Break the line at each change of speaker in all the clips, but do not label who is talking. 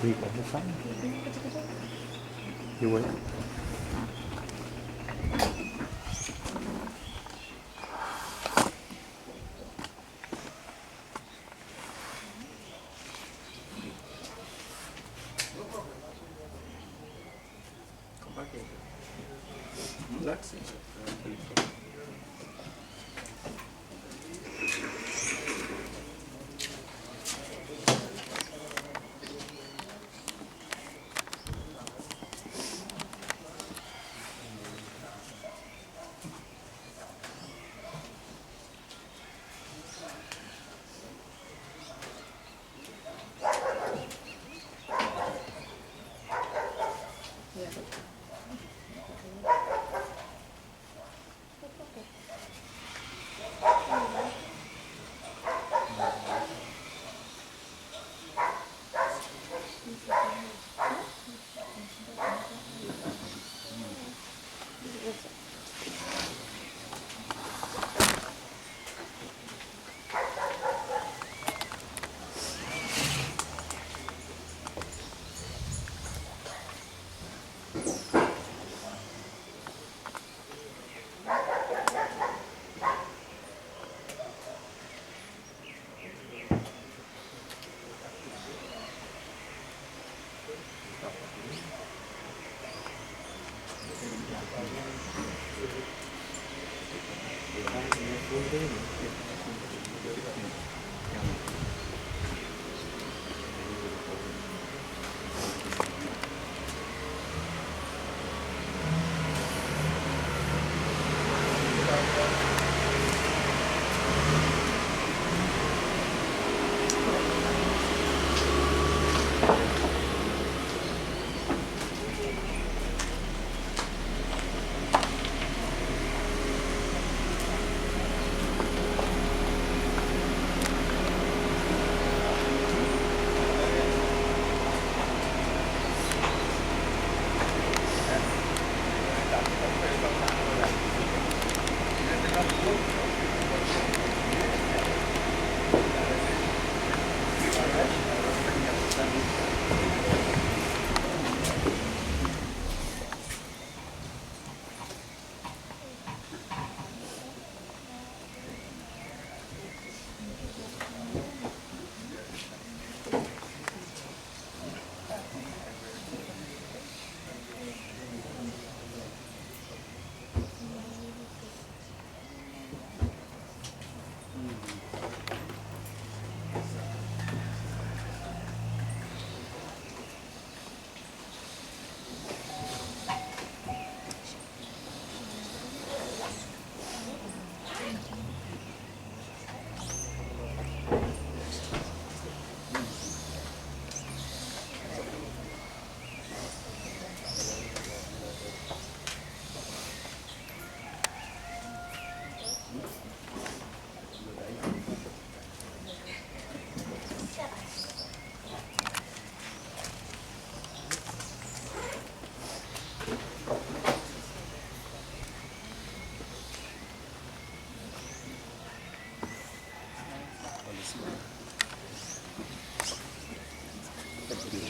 Đi cả cái sóng vui.
Let's see.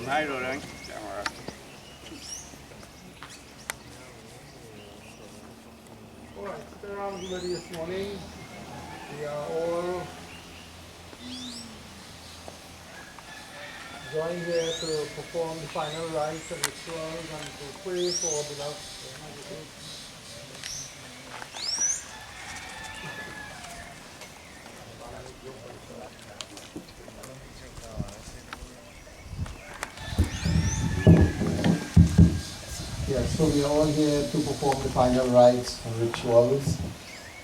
Hai rồi anh.
Alright, sit around ready this morning. We are all joined here to perform the final rites and rituals and to pray for our beloved. Yes, so we are all here to perform the final rites and rituals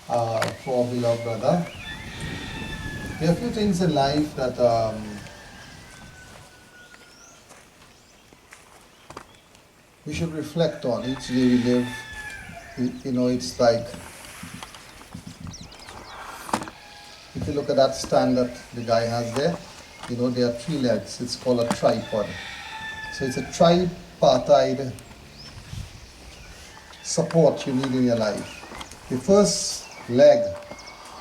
for our beloved brother. There are a few things in life that we should reflect on each day we live. You know, it's like, if you look at that stand that the guy has there, you know, there are 3 legs. It's called a tripod. So it's a tripartite support you need in your life. The first leg,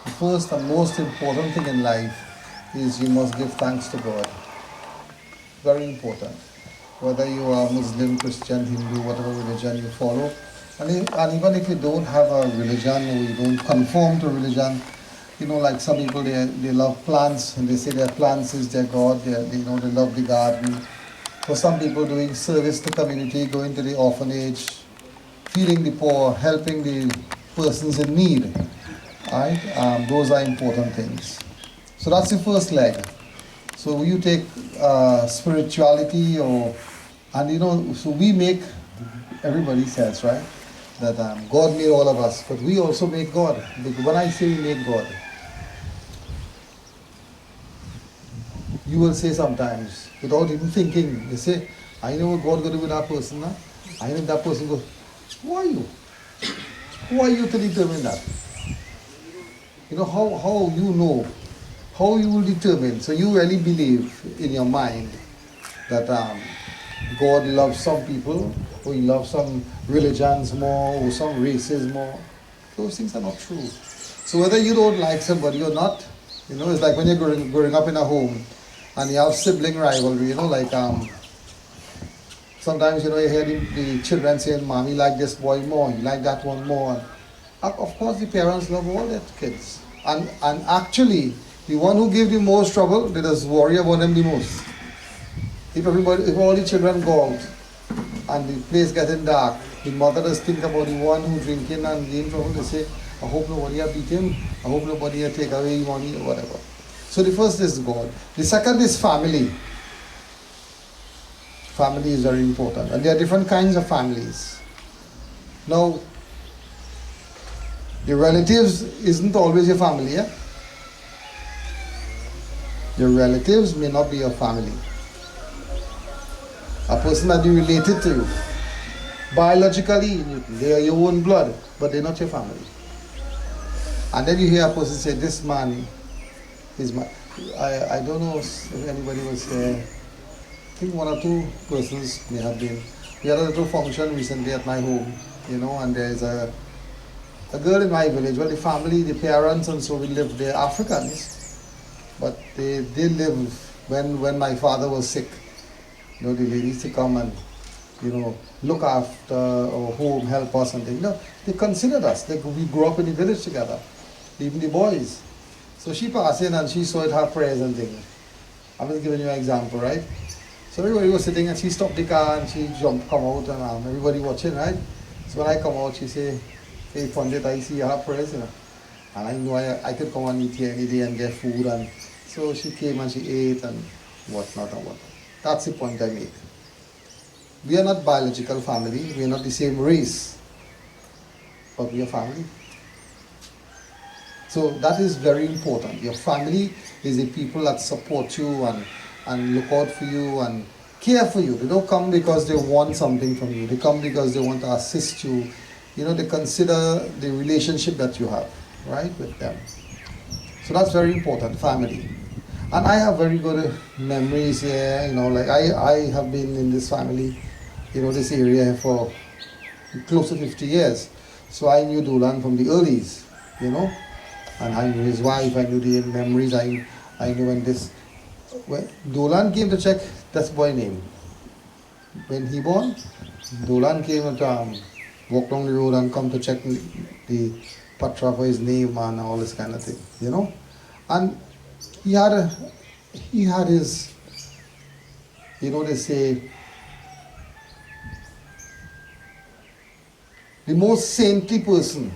the first and most important thing in life is you must give thanks to God. Very important. Whether you are Muslim, Christian, Hindu, whatever religion you follow, and even if you don't have a religion or you don't conform to religion, you know, like some people, they love plants and they say their plants is their God. They love the garden. For some people, doing service to community, going to the orphanage, feeding the poor, helping the persons in need. Right? Those are important things. So that's the first leg. So you take spirituality so we make, everybody says, right, that God made all of us, but we also make God. When I say we make God, you will say sometimes, without even thinking, you say, I know what God going to do with that person now. I know that person goes, who are you? Who are you to determine that? You know, how you know, how you will determine. So you really believe in your mind that God loves some people, or he loves some religions more, or some races more. Those things are not true. So whether you don't like somebody or not, you know, it's like when you're growing up in a home and you have sibling rivalry, you know, like sometimes, you know, you hear the children saying, Mommy like this boy more, you like that one more. Of course, the parents love all their kids. And actually, the one who gave the most trouble, they just worry about them the most. If all the children go out and the place getting dark, the mother does think about the one who drinking and getting trouble. They say, I hope nobody will beat him. I hope nobody will take away his money or whatever. So the first is God. The second is family. Family is very important. And there are different kinds of families. Now, your relatives isn't always your family, yeah? Your relatives may not be your family. A person that you related to you. Biologically, they are your own blood, but they're not your family. And then you hear a person say, this man is my... I don't know if anybody was there. I think one or two persons may have been. We had a little function recently at my home, you know, and there's a girl in my village. Well, the family, the parents and so we lived there, Africans, but they lived when my father was sick. You know, the ladies to come and, you know, look after our home, help us and things. You know, they considered us. We grew up in the village together, even the boys. So she passed in and she saw it, her prayers and things. I'm just giving you an example, right? So everybody was sitting and she stopped the car and she come out and everybody watching, right? So when I come out, she say, hey Pandit, I see her prayers, you know. And I know I could come and eat here any day and get food. And so she came and she ate and whatnot and whatnot. That's the point I make. We are not biological family, we are not the same race, but we are family. So that is very important. Your family is the people that support you and look out for you and care for you. They don't come because they want something from you. They come because they want to assist you. You know, they consider the relationship that you have, right, with them. So that's very important, family. And I have very good memories here, you know, like I have been in this family, you know, this area for close to 50 years. So I knew Dolan from the earlies, you know, and I knew his wife, I knew the memories, I knew when Dolan came to check that's boy name. When he born, Dolan came and walked down the road and come to check the patra for his name and all this kind of thing, you know. And he had his, you know, they say, the most saintly person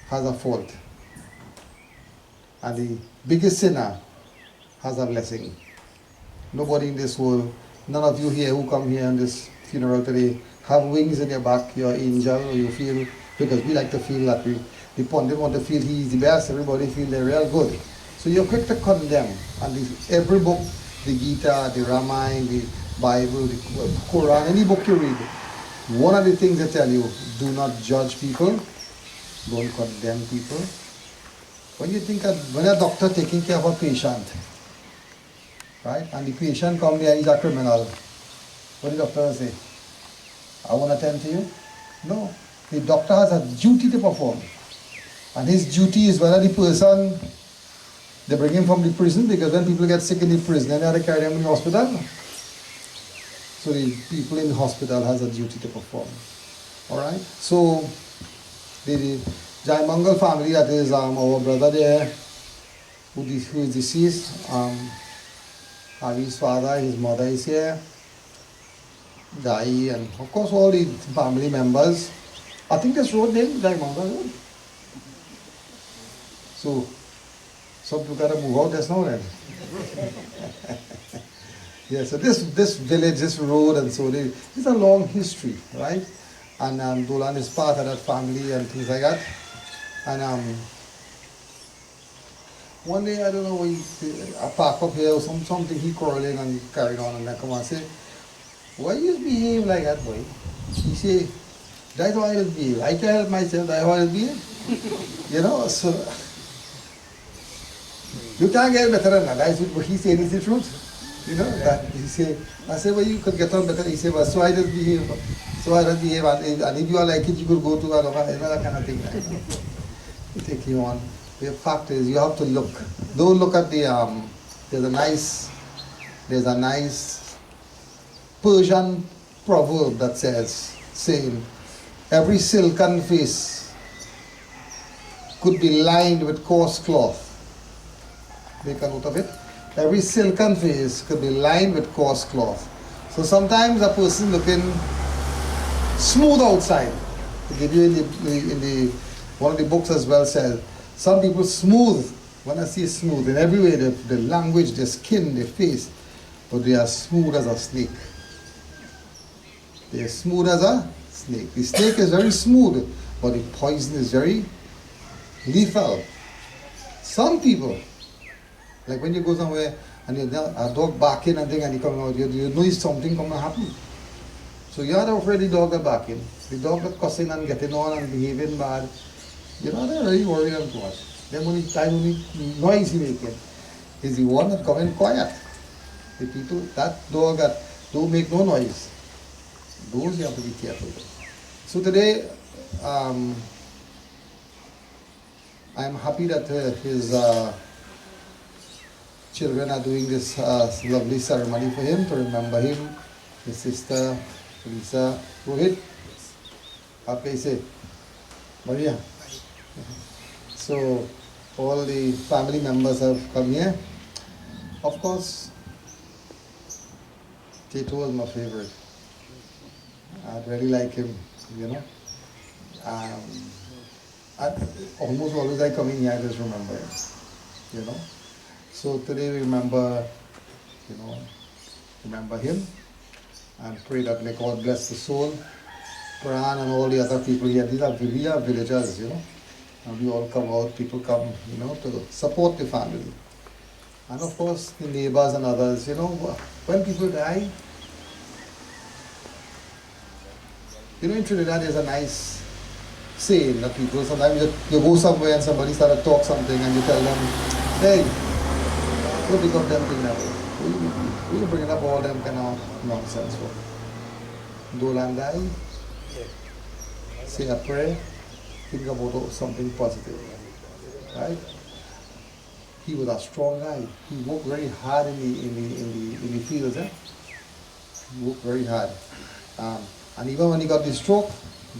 has a fault. And the biggest sinner has a blessing. Nobody in this world, none of you here who come here on this funeral today have wings in your back, you're an angel, or you feel, because we like to feel that the pundit want to feel he's the best, everybody feel they're real good. So you're quick to condemn. And every book, the Gita, the Ramayana, the Bible, the Quran, any book you read, one of the things they tell you, do not judge people, don't condemn people. When you think when a doctor taking care of a patient, right, and the patient comes there, he's a criminal, what the doctor will say? I want to attend to you? No. The doctor has a duty to perform. And his duty is whether the person, they bring him from the prison, because when people get sick in the prison, then they have to carry them in the hospital. So the people in the hospital has a duty to perform. Alright? So the Jaimungal family, that is our brother there, who is deceased, Harry's father, his mother is here. Dai, and of course all the family members. I think this road named Jaimungal Road. So, some people gotta move out just now then. Yeah, so this village, this road and so it's a long history, right? And Dolan is part of that family and things like that. And one day, I don't know, I park up here or something, he quarreling and carried on and I come and say, why you behave like that, boy? He say, that's how I behave. I can help myself, that's how I behave. You know, so you can't get better than that. That's what he said is the truth. You know, that he say, I say, well, you could get on better. He say, well, so I just behave. So I just behave, and if you are like it, you could go to another, you know, that kind of thing. You take you on. The fact is, you have to look. Don't look at the, there's a nice Persian proverb that says, saying, every silken face could be lined with coarse cloth. Make a note of it. Every silken face could be lined with coarse cloth. So sometimes a person looking smooth outside. To give you in the one of the books as well says, some people smooth. When I say smooth, in every way, the language, the skin, the face, but they are smooth as a snake. They are smooth as a snake. The snake is very smooth, but the poison is very lethal. Some people, like when you go somewhere and a dog barking and thing and you come out, you know something going to happen. So you're not afraid the dog are barking. The dog are cussing and getting on and behaving bad. You're not really worried about much. Then only noise he making is the one that coming quiet. The people, that dog that don't make no noise. Those you have to be careful with. So today, I'm happy that his children are doing this lovely ceremony for him to remember him, his sister, Lisa, Rohit. How can you say? Maria. So all the family members have come here. Of course, Tito was my favorite. I really like him, you know. I almost always I come in here, I just remember him, you know. So today we remember, you know, remember him and pray that may God bless the soul, Pran and all the other people here. We are villagers, you know, and we all come out, people come, you know, to support the family. And of course, the neighbors and others, you know, when people die, you know, in Trinidad there's a nice saying that people, sometimes you go somewhere and somebody start to talk something and you tell them, hey, don't pick up them thing that way. We bring up all them kind of nonsense for. Dolan die, say a prayer, think about something positive, right? He was a strong guy. He worked very hard in the fields. He worked very hard. And even when he got the stroke,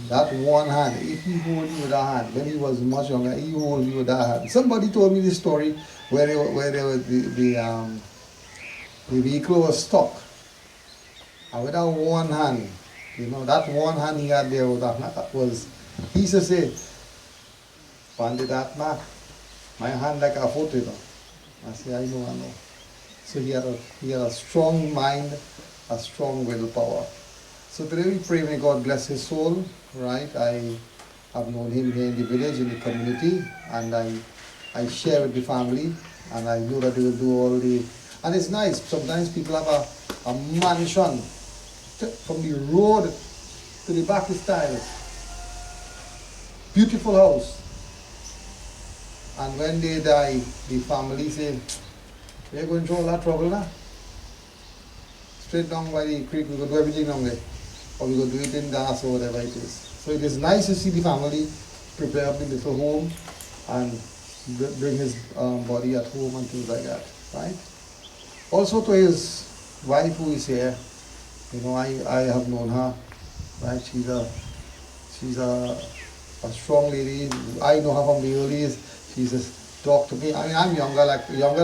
that one hand, if he hold you with that hand, when he was much younger, he hold you with that hand. Somebody told me this story where the vehicle was stuck. And with that one hand, you know, that one hand he had there was, he used to say, Pandit Atma, my hand like a foot, you know. I say, I know. So he had a strong mind, a strong willpower. So today we pray, may God bless his soul, right? I have known him here in the village, in the community, and I share with the family, and I know that they will do all the, and it's nice, sometimes people have a mansion, from the road to the back is tiles, beautiful house, and when they die, the family say, we're going through all that trouble now. Straight down by the creek, we could do everything down there. Or we could do it in gas or whatever it is. So it is nice to see the family prepare up the little home and bring his body at home and things like that, right? Also to his wife who is here, you know, I have known her, right? She's a strong lady. I know her from the early days. She just talked to me. I mean, I'm younger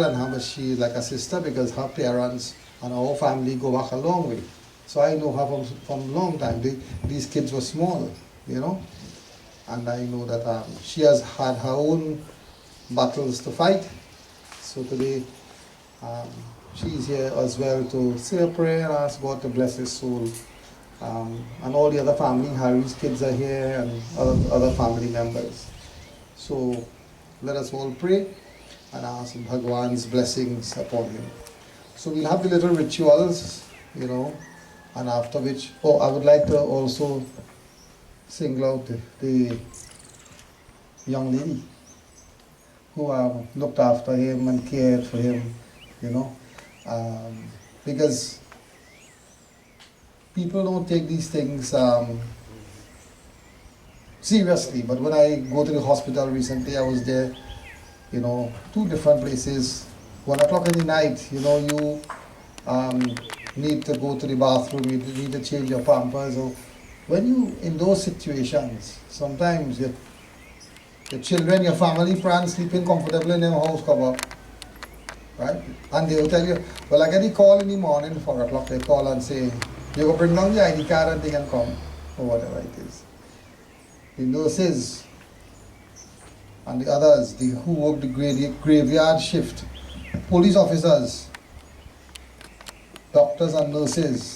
than her, but she's like a sister because her parents and our family go back a long way. So I know her from a long time. These kids were small, you know. And I know that she has had her own battles to fight. So today she's here as well to say a prayer and ask God to bless his soul. And all the other family, Harry's kids are here and other family members. So let us all pray and ask Bhagwan's blessings upon him. So we'll have the little rituals, you know, and after which, I would like to also single out the young lady who looked after him and cared for him, you know, because people don't take these things seriously. But when I go to the hospital recently, I was there, you know, 2 different places. 1 o'clock in the night, you know, you need to go to the bathroom, you need to change your pampers. Or when you in those situations, sometimes your children, your family friends sleeping comfortably in their house cover, right? And they will tell you, well, I get a call in the morning, 4 o'clock, they call and say, you go bring down the ID card and they can come, or whatever it is. The nurses and the others, who work the graveyard shift, police officers, doctors and nurses,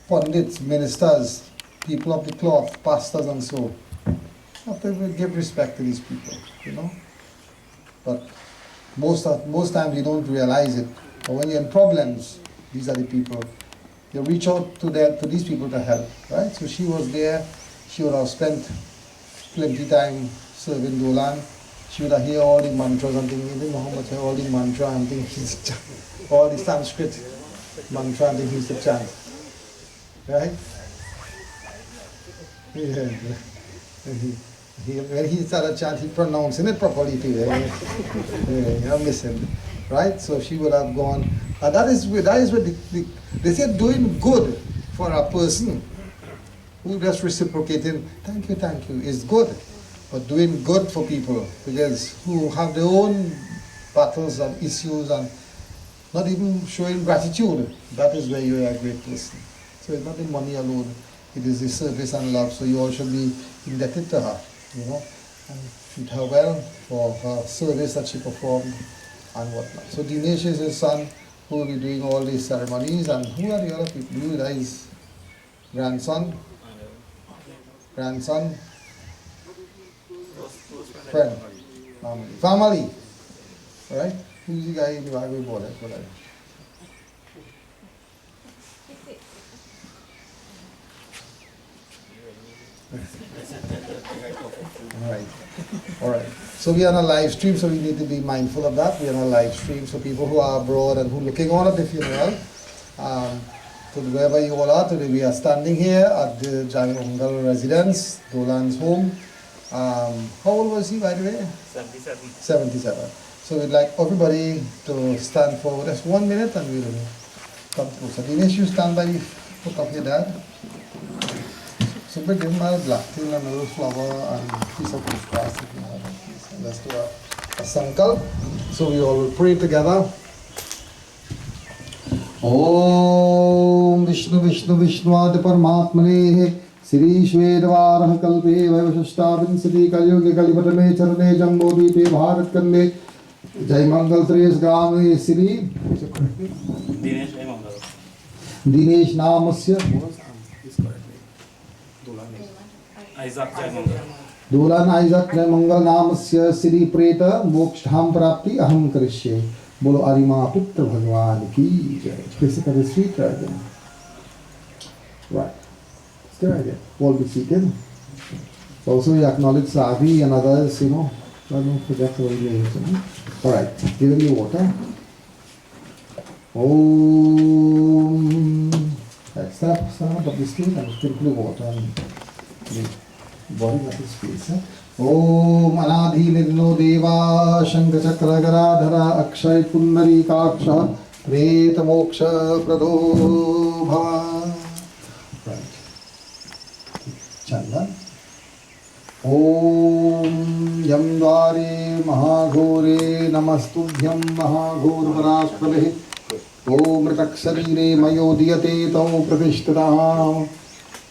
pundits, ministers, people of the cloth, pastors and so. You have to give respect to these people, you know. But most times you don't realize it. But when you're in problems, these are the people. You reach out to these people to help, right? So she was there. She would have spent plenty time serving Dolan. She would have heard all the mantras and things. You didn't know how much all the mantra and things, all the Sanskrit mantra and things he used to chant, right? Yeah. When he started chant, he pronouncing it properly too. You're missing, right? So she would have gone, and that is what they say doing good for a person who just reciprocating, thank you, is good. But doing good for people, because who have their own battles and issues and not even showing gratitude, that is where you are a great person. So it's not the money alone, it is the service and love. So you all should be indebted to her, you know, and treat her well for her service that she performed and whatnot. So Dinesh is his son who will be doing all these ceremonies. And who are the other people? You guys, grandson, friend, family, right? Who's the guy in the Bible board? All right. So we are on a live stream, so we need to be mindful of that. We are on a live stream, so people who are abroad and who are looking on at the funeral, to wherever you all are today, we are standing here at the Jaimungal residence, Dolan's home. How old was he, by the way?
77.
77. So we'd like everybody to stand for just 1 minute and we'll come closer. Dinesh, you stand by the foot of your dad. So we give him a black tin and a little flower and a piece of grass if you have it. Let's do a sankalp. So we all will pray together. Om Vishnu Vishnu Vishnuad Paramatmane Sri Shvedvarah Kalpe Vaivashashtavinsati Kalyuge Kalivatame Charane Jambodipe Bharat Kande Jaimungal Tres Grame Sri
Dinesh Jaimungal.
Dinesh Namasya
Isaac Jaimungal.
Dolan Isaac Jaimungal Namasya Sri Preta Moksham Prapti Aham Karishye. Bolo Arima Putra Bhagwan ki jai. Basically, sweet right there. Right. Stay right there. All be seated. Also, we acknowledge Savi and others, you know. I don't forget all the names. All right. Give me water. Om. Right. Stand up of the stage and sprinkle water and the body of his face. Om Anadhi Nidno Deva Shankha Chakra Garadhara Akshay Punnari Kaksha Preta Moksha Prado Bhava. Right. Chanda. Om Yamdware Mahagore Namastubhyam Mahagor Parashpale
ॐ मृतक शरीरे मयोदीयते तौ प्रतिष्ठितां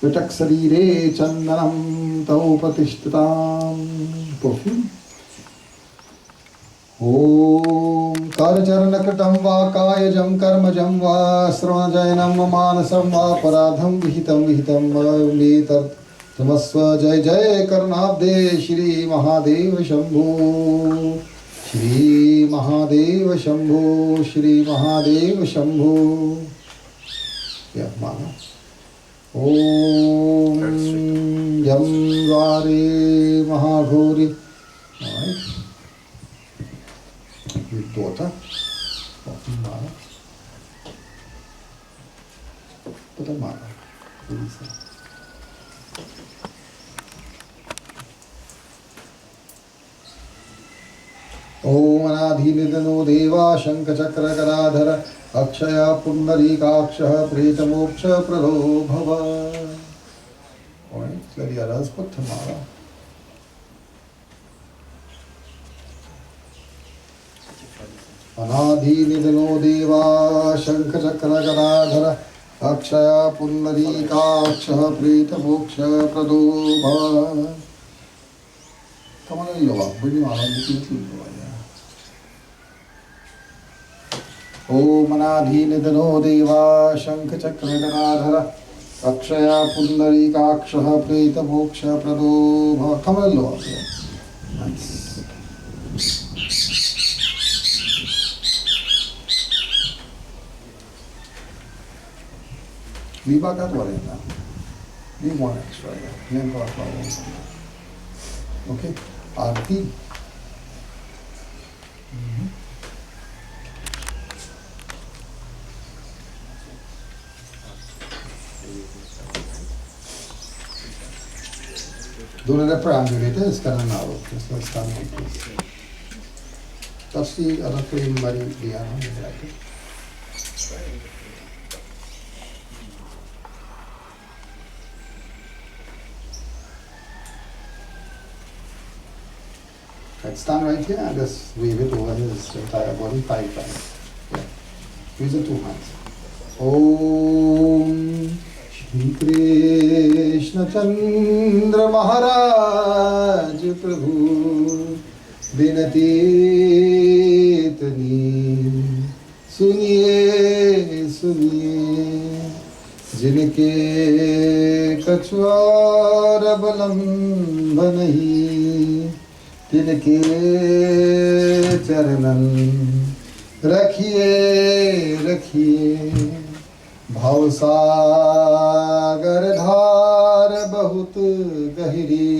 मृतक शरीरे चन्दनं तौ प्रतिष्ठितां perfume. ॐ करचरणकृतं वा कायजं कर्मजं वा श्रवणजयनं मानसं वा पराधं विहितं मे तत् तमस्व। जय जय करुणाब्धे श्री महादेव शंभो, श्री महादेव शंभो, श्री महादेव शंभो। क्या माना? ओम यम द्वारे महाघोरी। Daughter of Mara, but a Mara. ओम अनाधिनिधनो देवा शंखचक्रगदाधर अक्षय पुंडरीकाक्षः प्रेतमोक्ष प्रदो भव। Alright, others put Tamara. अनाधिनिधनो देवा शंखचक्रगदाधर अक्षय पुंडरीकाक्षः प्रेतमोक्ष प्रदो भव। Come on, Yoga, bring him out. ओम अनाधिनिधनो देवा शंखचक्रगदाधर अक्षय पुंडरीकाक्षः प्रेतमोक्ष प्रदो भव। Come on, Yoga. Nice. Viva got one in now. Leave one extra. Name for flowers. Okay. Aarti. Don't let the perambulator is kind of narrow. Just let's stand like this. Touch the other frame by the piano. Like it. Let's stand right here and just wave it over his entire body 5 times. Yeah. Use the 2 hands. Om Shri Krishna Chandra Maharaj Prabhu Binati Tani Suniye Suniye Jinke Kachwar Balam Banahi तिनके चरणन रखिए रखिए भवसागर धार बहुत गहरी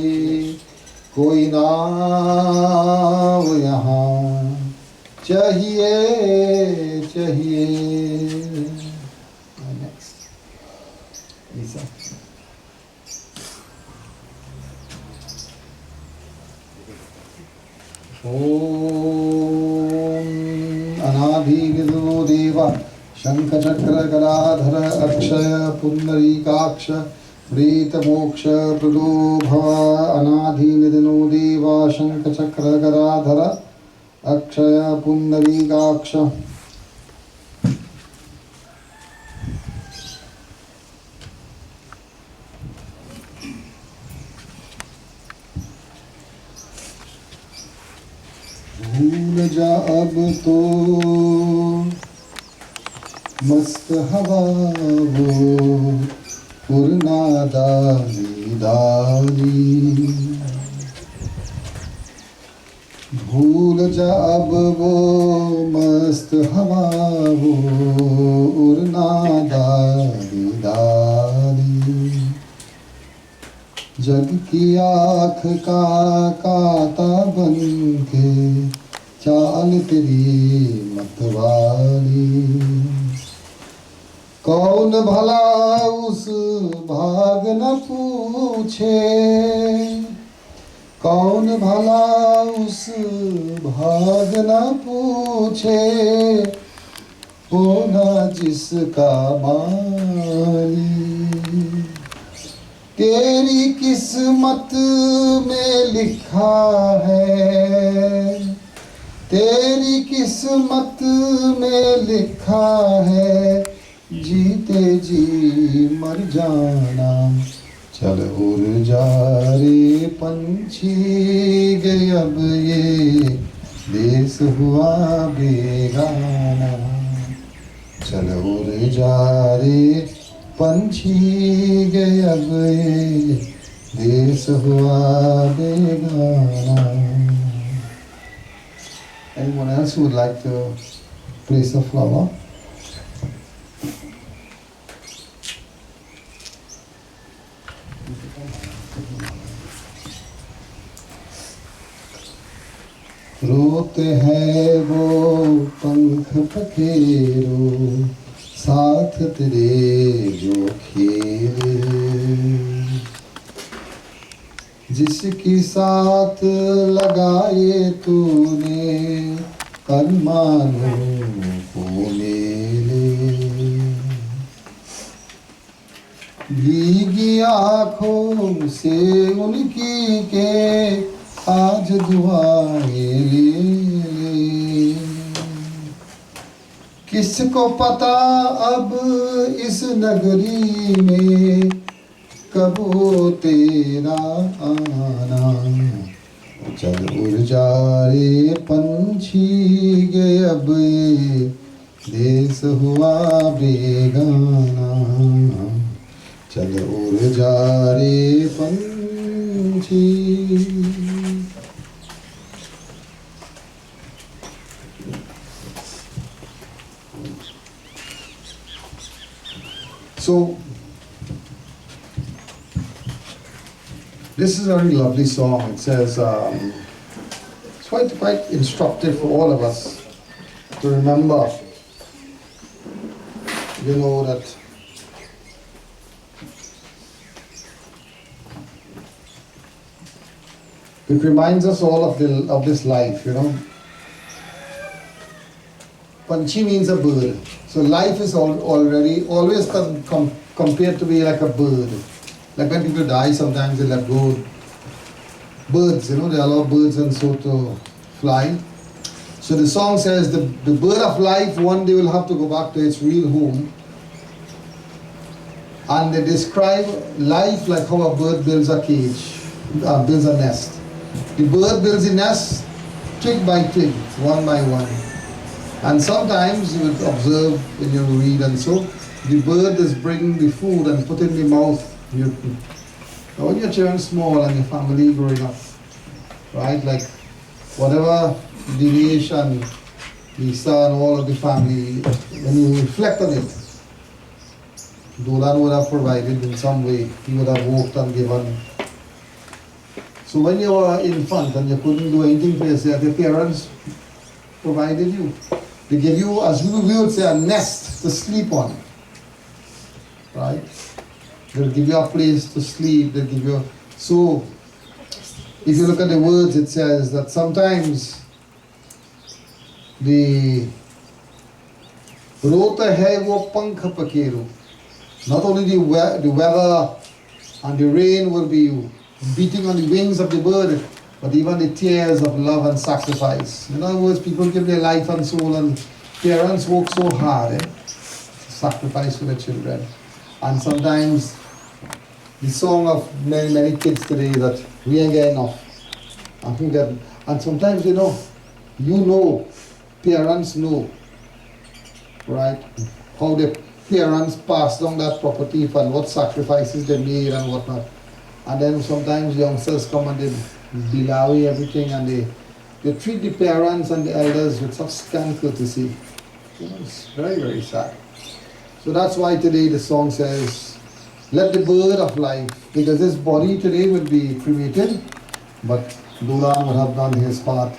कोई नाव यहाँ चाहिए चाहिए। Next Lisa. ओम अनाधिनिधनो देवा शंखचक्रगदाधर अक्षय पुंडरीकाक्ष प्रेतमोक्ष प्रदो भव। अनाधिनिधनो देवा शंखचक्रगदाधर अक्षय पुंडरीकाक्ष भूल जा अब तो मस्त हवा वो पुरना दाली दाली। भूल जा अब वो मस्त हवा वो उड़ना दाली दाली। जग की आँख का काता बन के चाल तेरी मतवाली। कौन भला उस भाग न पूछे, कौन भला उस भाग न पूछे, होना जिसका माली। तेरी किस्मत में लिखा है, तेरी किस्मत में लिखा है जीते जी मर जाना चल उड़ जा रे पंछी गए अब ये देश हुआ बेगाना चल उड़ जा रे पंछी गए अब ये देश हुआ बेगाना. Anyone else who would like to place a flower? रोते हैं वो पंख पखेरू साथ तेरे जो खेले जिसकी साथ लगाए तूने अरमानों को मेले भीगी आँखों से उनकी के आज दुआएं ले किसको पता अब इस नगरी में कब हो तेरा आना चल उड़ जा रे पंछी गए अब ये देश हुआ बेगाना चल उड़ जा रे पंछी. So this is a very lovely song. It says, it's quite instructive for all of us to remember, you know, that it reminds us all of this life, you know. Panchi means a bird. So life is always compared to be like a bird. Like when people die, sometimes they let go birds, you know, they allow birds and so to fly. So the song says the bird of life one day will have to go back to its real home. And they describe life like how a bird builds a cage, builds a nest. The bird builds a nest twig by twig, one by one. And sometimes you would observe when you read and so, the bird is bringing the food and put in the mouth. Now when your children small and your family growing up, right, like whatever deviation the son, all of the family, when you reflect on it, Dolan would have provided in some way, he would have worked and given. So when you were infant and you couldn't do anything for yourself, your parents provided you. They give you, as we would say, a nest to sleep on, right? They'll give you a place to sleep, they'll give you... So, if you look at the words, it says that sometimes the rota hai wo pankh pakeru. Not only the weather and the rain will be beating on the wings of the bird, but even the tears of love and sacrifice. In other words, people give their life and soul, and parents work so hard to sacrifice for their children. And sometimes the song of many kids today that we ain't get enough. And sometimes parents know, right, how the parents pass down that property and what sacrifices they made and whatnot. And then sometimes youngsters come and they belie everything and they treat the parents and the elders with such scant courtesy. It's very, very sad. So that's why today the song says, let the bird of life, because this body today will be cremated, but Dulan would have done his part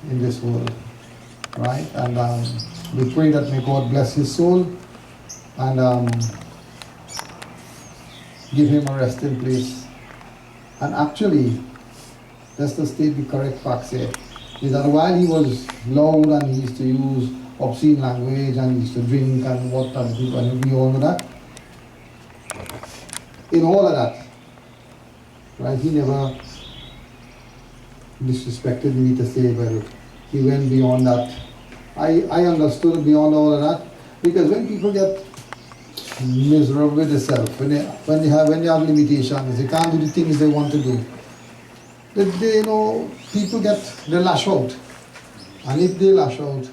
in this world, right? And we pray that may God bless his soul and give him a resting place. And actually, let's just state the correct facts here, is that while he was loud and he used to use obscene language and he used to drink and what and do and we all know that, in all of that, right, he never disrespected me to say, well, he went beyond that. I understood beyond all of that, because when people get miserable with themselves, when you have limitations, they can't do the things they want to do. They people they lash out. And if they lash out,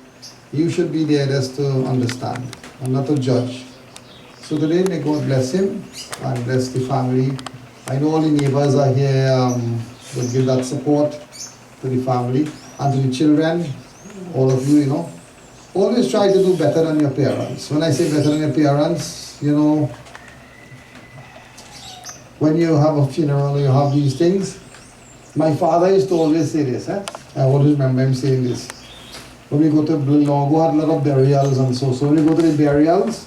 you should be there just to understand and not to judge. So today, may God bless him and bless the family. I know all the neighbors are here, will give that support to the family and to the children, all of you, Always try to do better than your parents. When I say better than your parents, when you have a funeral, you have these things. My father used to always say this, I always remember him saying this. When we go to Blongo, had a lot of burials and so when we go to the burials,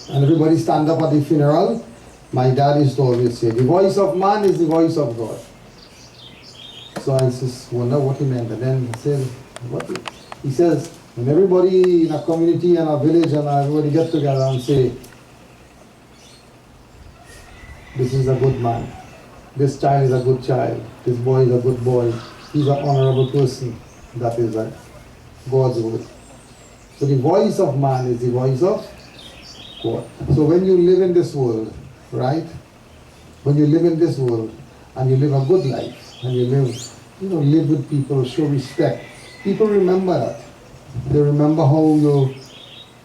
and everybody stand up at the funeral, my dad used to always say, the voice of man is the voice of God. So I just wonder what he meant. And then he says, when everybody in a community and a village and everybody get together and say, this is a good man, this child is a good child, this boy is a good boy, he's an honorable person, that is God's word. So the voice of man is the voice of God. So when you live in this world, right? When you live in this world and you live a good life and you live with people, show respect, people remember that. They remember how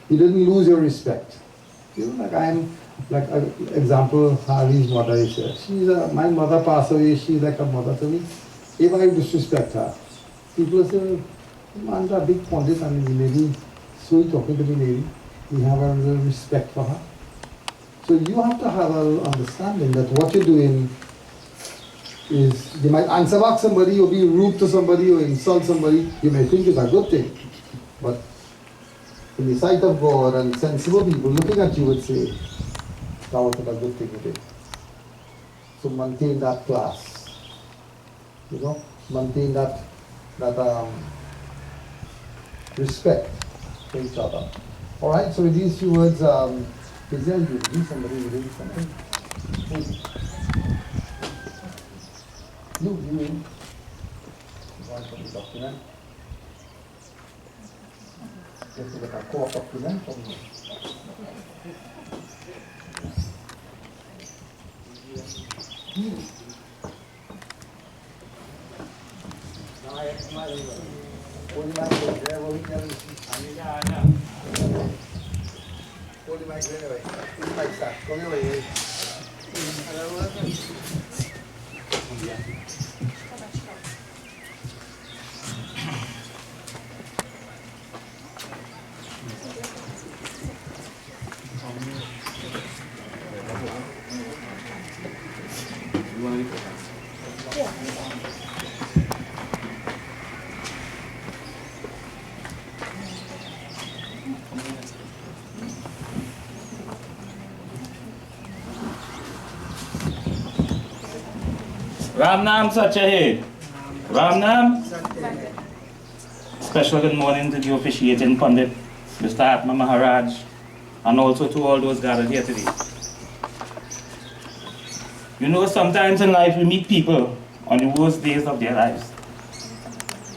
you didn't lose your respect. Like example, Harvey's mother is here. My mother passed away, she's like a mother to me. If I disrespect her, people say, man's a big pundit and the lady, so he talking to the lady, we have a little respect for her. So you have to have an understanding that what you're doing is, you might answer back somebody or be rude to somebody or insult somebody, you may think it's a good thing. But in the sight of God and sensible people looking at you would say, that wasn't a good thing to do. So maintain that class. Maintain that respect for each other. Alright, so with these few words, is there somebody reading something? You want the document? Just look at a core document from you.
Ram Nam Satyahe. Ram Nam. Special good morning to the officiating Pundit, Mr. Atma Maharaj, and also to all those gathered here today. Sometimes in life we meet people on the worst days of their lives.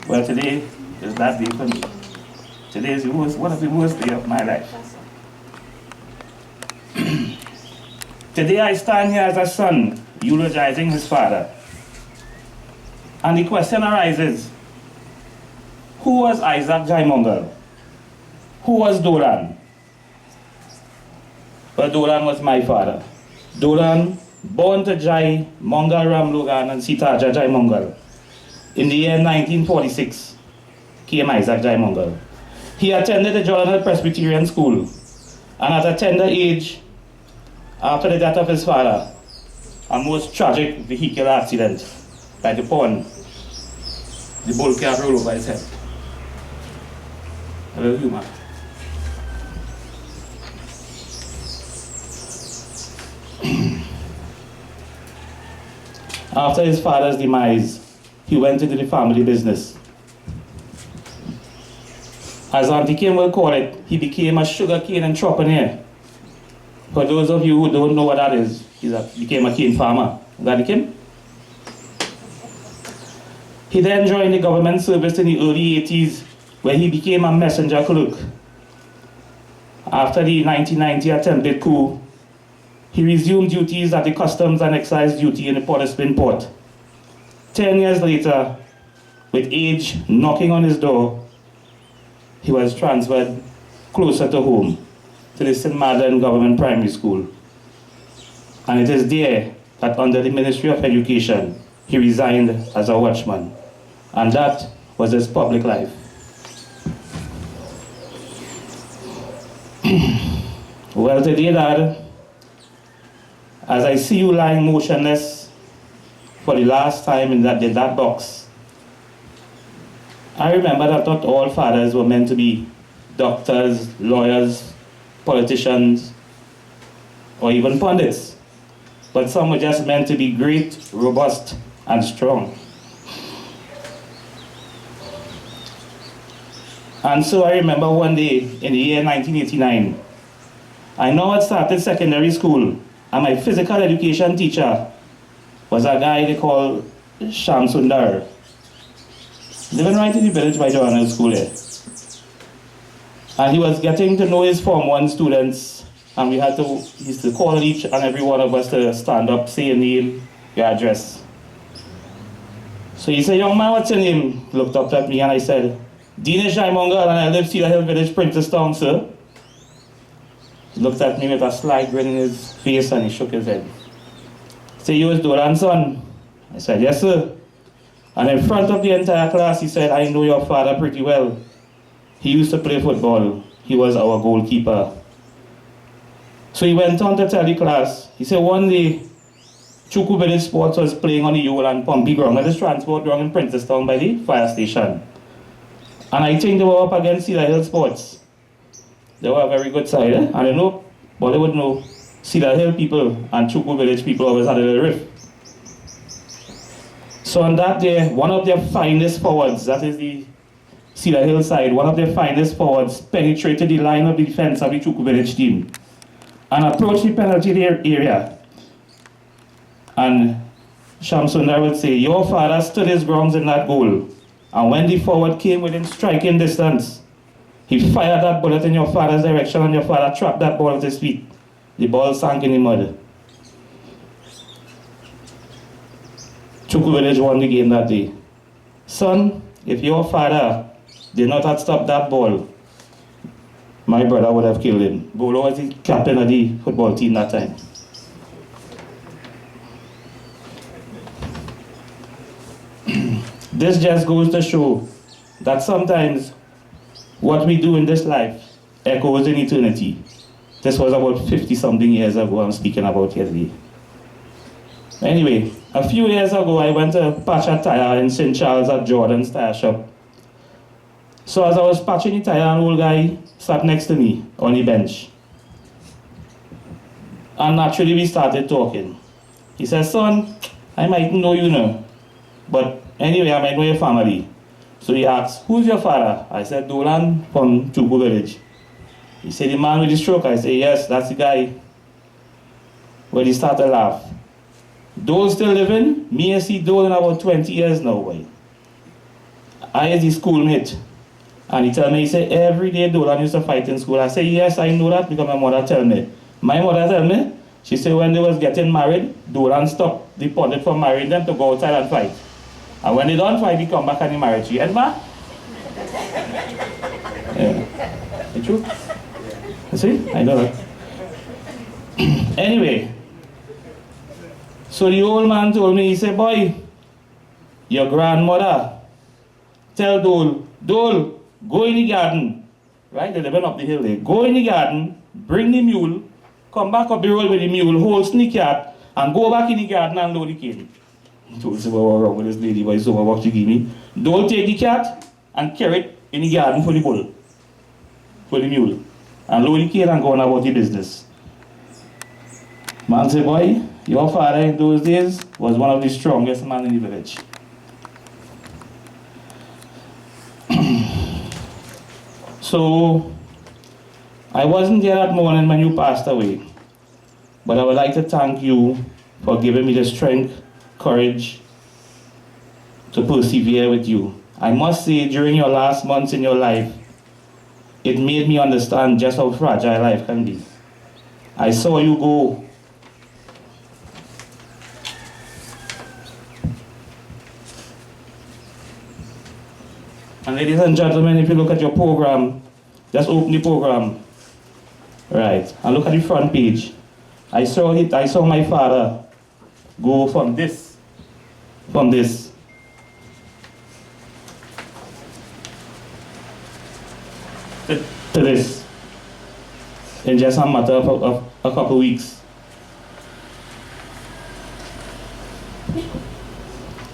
Well, today is that day for me. Today is one of the worst days of my life. Today I stand here as a son, eulogizing his father. And the question arises, who was Isaac Jaimungal? Who was Dolan? Well, Dolan was my father. Dolan, born to Jaimungal Ramlogan and Sitaja Jaimungal. In the year 1946, came Isaac Jaimungal. He attended the Jordan Presbyterian School, and at a tender age, after the death of his father, a most tragic vehicular accident by the pond, the bull cab rolled over his head. A little humor. After his father's demise, he went into the family business. As Auntie Kim will call it, he became a sugarcane entrepreneur. For those of you who don't know what that is, he became a cane farmer. Is that Kim? He then joined the government service in the early 80s, where he became a messenger clerk. After the 1990 attempted coup, he resumed duties at the Customs and Excise Duty in the Port of Spain port. 10 years later, with age knocking on his door, he was transferred closer to home, to the St. Madeleine Government Primary School. And it is there that under the Ministry of Education, he resigned as a watchman. And that was his public life. Well, today, Dad, as I see you lying motionless for the last time in that box, I remember that not all fathers were meant to be doctors, lawyers, politicians, or even pundits, but some were just meant to be great, robust, and strong. And so I remember one day in the year 1989, I now had started secondary school, and my physical education teacher was a guy they call Shamsundar, living right in the village by Johanna School here. And he was getting to know his Form 1 students, and he used to call each and every one of us to stand up, say your name, your address. So he said, "Young man, what's your name?" He looked up at me and I said, "Dinesh Jaimungal, and I live Cedar Hill Village, Princestown, sir." He looked at me with a sly grin in his face and he shook his head. He said, "You was Dolan's son?" I said, "Yes, sir." And in front of the entire class, he said, "I know your father pretty well. He used to play football. He was our goalkeeper." So he went on to tell the class, he said, one day, Churkoo Village Sports was playing on the Yule and Pumpy ground, at this transport ground in Princestown by the fire station. And I think they were up against Cedar Hill Sports. They were a very good side, eh? And I know, Bollywood know, Cedar Hill people and Churkoo Village people always had a little rift. So on that day, one of their finest forwards, that is the Cedar Hill side, one of their finest forwards penetrated the line of defense of the Churkoo Village team and approached the penalty area. And Shamsundar would say, "Your father stood his grounds in that goal. And when the forward came within striking distance, he fired that bullet in your father's direction and your father trapped that ball with his feet. The ball sank in the mud." Churkoo Village won the game that day. Son, if your father did not have stopped that ball, my brother would have killed him. Bolo was the captain of the football team that time. This just goes to show that sometimes what we do in this life echoes in eternity. This was about 50-something years ago I'm speaking about here today. Anyway, a few years ago I went to patch a tire in St. Charles at Jordan's tire shop. So as I was patching the tire, an old guy sat next to me on the bench. And naturally we started talking. He said, "Son, I might know you now, but anyway, I might know your family." So he asked, "Who's your father?" I said, "Dolan from Churkoo Village." He said, "The man with the stroke?" I said, "Yes, that's the guy." Well, he started to laugh. "Dole still living?" Me and see Dole in about 20 years now, boy. I is his schoolmate. And he told me, he said, every day Dolan used to fight in school. I said, "Yes, I know that because my mother tell me." My mother tell me, she said when they was getting married, Dolan stopped the pundit from marrying them to go outside and fight. And when they don't fight, he come back and he married you. And ma? Yeah. It's true? You see? I know that. Anyway, so the old man told me, he said, "Boy, your grandmother tell Dole, Dole, go in the garden." Right? They're living up the hill there. "Go in the garden, bring the mule, come back up the road with the mule, hold sneak cat, and go back in the garden and load the cane." Told me what wrong with this lady, but so what she give me. "Don't take the cat and carry it in the garden for the bull, for the mule, and load the cane and go on about the business." Man said, "Boy, your father in those days was one of the strongest men in the village." So, I wasn't there that morning when you passed away, but I would like to thank you for giving me the strength, courage, to persevere with you. I must say, during your last months in your life, it made me understand just how fragile life can be. I saw you go. And ladies and gentlemen, if you look at your program, just open the program. Right, and look at the front page. I saw my father go from this to this in just a matter of a couple weeks.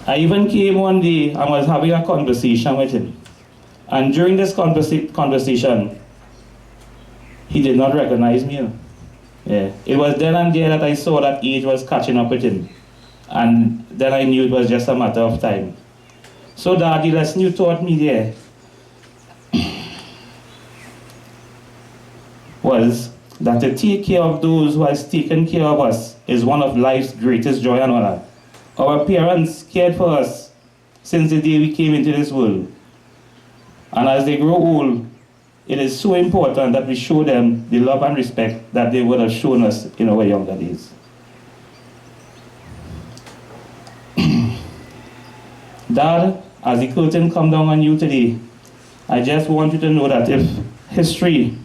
I even came one day and was having a conversation with him. And during this conversation, he did not recognize me. Yeah. It was then and there that I saw that age was catching up with him. And then I knew it was just a matter of time. So Dad, the lesson you taught me there was that to take care of those who has taken care of us is one of life's greatest joy and honor. Our parents cared for us since the day we came into this world. And as they grow old, it is so important that we show them the love and respect that they would have shown us in our younger days. Dad, as the curtain comes down on you today, I just want you to know that if history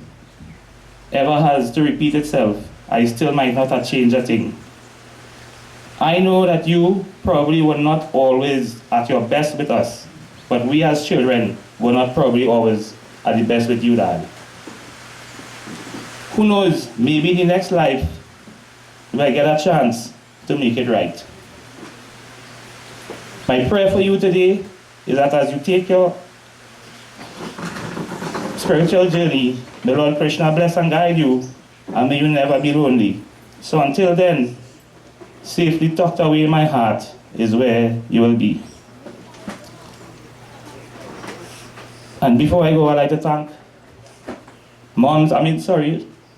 ever has to repeat itself, I still might not have changed a thing. I know that you probably were not always at your best with us, but we as children were not probably always at the best with you, Dad. Who knows, maybe in the next life, we might get a chance to make it right. My prayer for you today is that as you take your spiritual journey, the Lord Krishna bless and guide you, and may you never be lonely. So until then, safely tucked away in my heart is where you will be. And before I go, I'd like to thank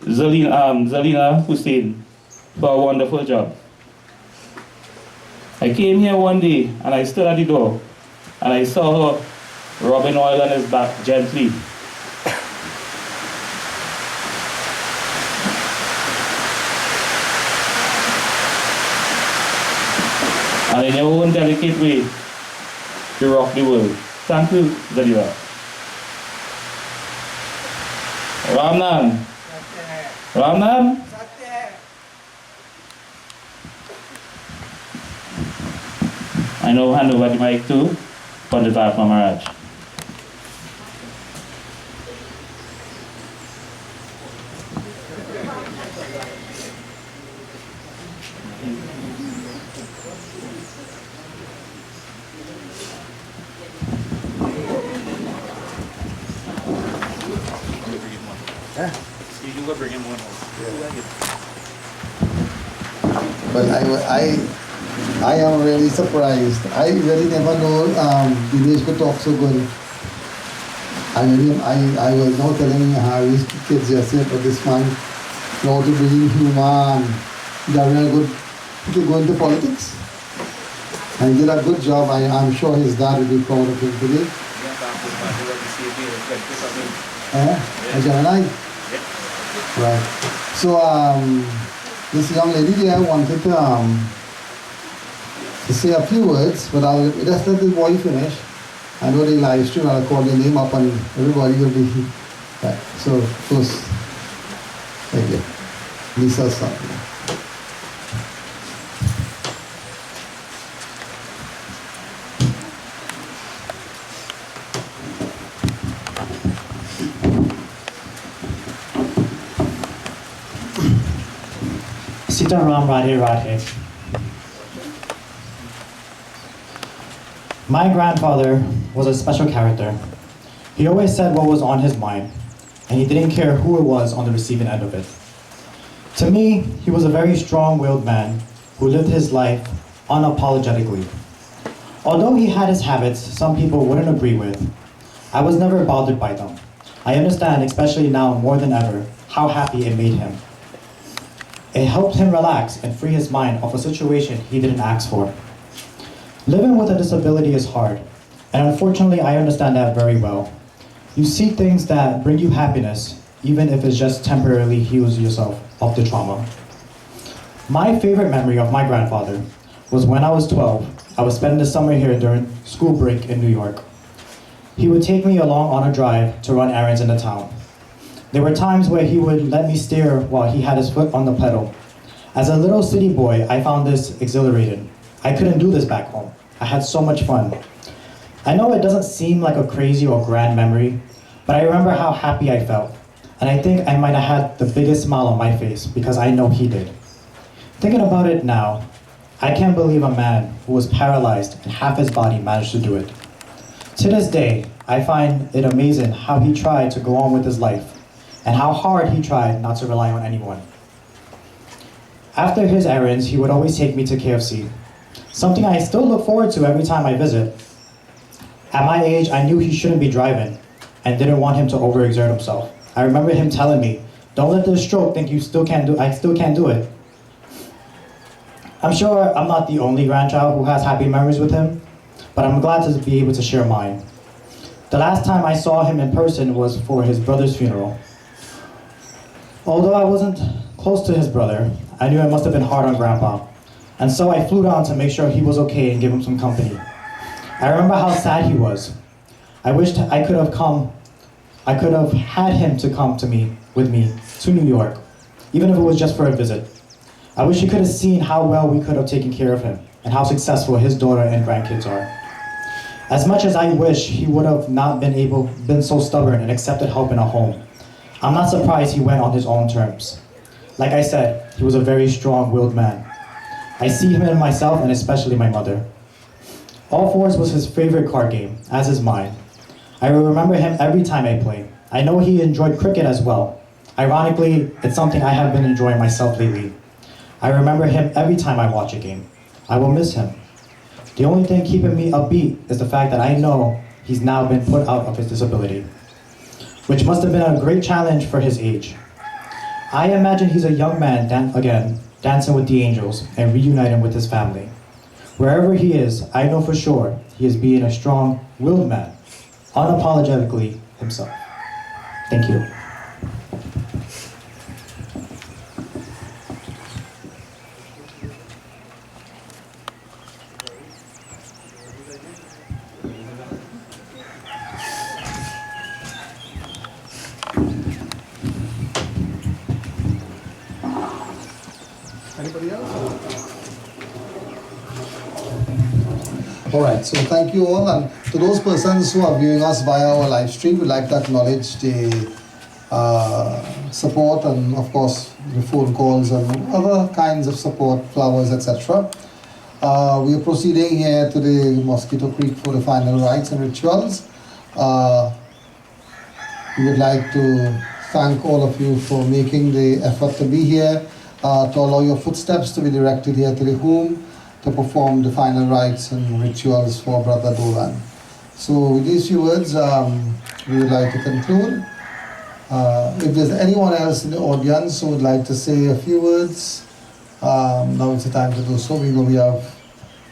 Zelina Hussein for a wonderful job. I came here one day and I stood at the door and I saw her rubbing oil on his back gently. And in your own delicate way, you rock the world. Thank you, Zelina. Ramnam. Ramnam. I now hand over the mic to Pandit Atma Maharaj. You go bring him one.
But I am really surprised. I really never know Dinesh could talk so good. I was now telling Harry's kids yesterday, but this man know to be human. He's a real good to go into politics. And he did a good job. I'm sure his dad will be proud of him today. Gemini? Right. So this young lady here wanted to say a few words, but I'll just let the boy finish. I know the live stream, I'll call the name up and everybody will be right. So first, thank you. Lisa's son.
Sitaram Radhe Radhe. My grandfather was a special character. He always said what was on his mind, and he didn't care who it was on the receiving end of it. To me, he was a very strong-willed man who lived his life unapologetically. Although he had his habits some people wouldn't agree with, I was never bothered by them. I understand, especially now more than ever, how happy it made him. It helped him relax and free his mind of a situation he didn't ask for. Living with a disability is hard, and unfortunately, I understand that very well. You see things that bring you happiness, even if it's just temporarily heals yourself of the trauma. My favorite memory of my grandfather was when I was 12. I was spending the summer here during school break in New York. He would take me along on a drive to run errands in the town. There were times where he would let me steer while he had his foot on the pedal. As a little city boy, I found this exhilarating. I couldn't do this back home. I had so much fun. I know it doesn't seem like a crazy or grand memory, but I remember how happy I felt. And I think I might have had the biggest smile on my face because I know he did. Thinking about it now, I can't believe a man who was paralyzed and half his body managed to do it. To this day, I find it amazing how he tried to go on with his life and how hard he tried not to rely on anyone. After his errands, he would always take me to KFC, something I still look forward to every time I visit. At my age, I knew he shouldn't be driving and didn't want him to overexert himself. I remember him telling me, "Don't let this stroke think I still can't do it." I'm sure I'm not the only grandchild who has happy memories with him, but I'm glad to be able to share mine. The last time I saw him in person was for his brother's funeral. Although I wasn't close to his brother, I knew it must have been hard on Grandpa, and so I flew down to make sure he was okay and give him some company. I remember how sad he was. I wished I could have had him to come with me to New York, even if it was just for a visit. I wish he could have seen how well we could have taken care of him and how successful his daughter and grandkids are. As much as I wish he would have not been so stubborn and accepted help in a home, I'm not surprised he went on his own terms. Like I said, he was a very strong-willed man. I see him in myself and especially my mother. All Fours was his favorite card game, as is mine. I remember him every time I play. I know he enjoyed cricket as well. Ironically, it's something I have been enjoying myself lately. I remember him every time I watch a game. I will miss him. The only thing keeping me upbeat is the fact that I know he's now been put out of his disability, which must have been a great challenge for his age. I imagine he's a young man dancing with the angels and reuniting with his family. Wherever he is, I know for sure he is being a strong-willed man, unapologetically himself. Thank you.
Anybody else?
All right, so thank you all, and to those persons who are viewing us via our live stream, we'd like to acknowledge the support and of course the phone calls and other kinds of support, flowers, etc. We are proceeding here to the Mosquito Creek for the final rites and rituals. We would like to thank all of you for making the effort to be here, to allow your footsteps to be directed here to the home, to perform the final rites and rituals for Brother Dolan. So with these few words, we would like to conclude. If there's anyone else in the audience who would like to say a few words, now is the time to do so. We know we have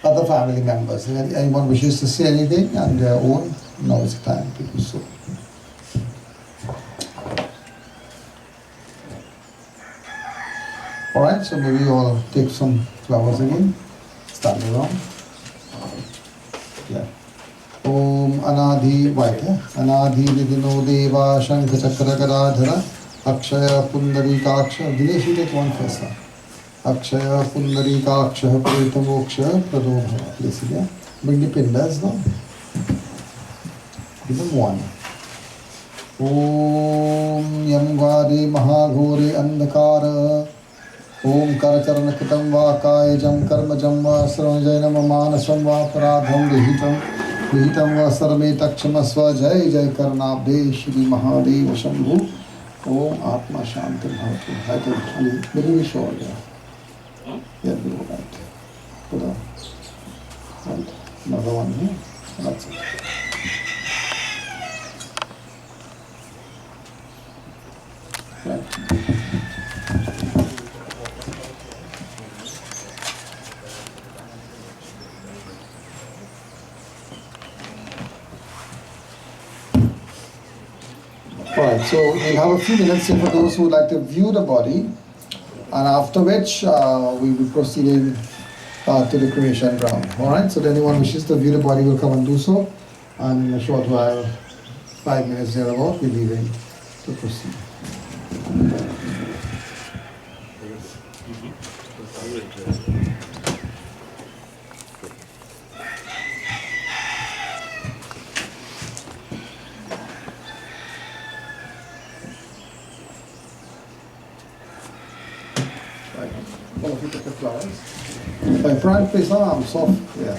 other family members. If anyone wishes to say anything on their own, now is the time to do so. All right, so maybe you all take some flowers again. Stand around. Yeah. Om Anadhi White. Anadhi Vidino Deva Shankha Chakra Akshaya Pundarikaksha. Dinesh, you take one first. Akshaya Pundarikaksha Preta Moksha Pradobhava. Please, yeah. Bring the pindas now. Give them one. Om Yamgade Mahagore Andakara. Om Karacharan Kitam Va Kayajam Karmajam Va Sravanjainam Manasam Va Paradham Vihitam Va Sarame Takshamasva Jai Jai Karnabde Shri Mahadeva Shambhu. Om Atma Shanti Bhavatu. I can only very short. Yeah, we go right. Put on. Right. Another one here. That's it. Right. Alright, so we'll have a few minutes here for those who would like to view the body, and after which we'll be proceeding to the cremation ground. Alright, so anyone wishes to view the body will come and do so, and in a short while, 5 minutes thereabout, we're leaving to proceed. Right. All of you take the flowers. My friend, please, I'm soft. Yeah.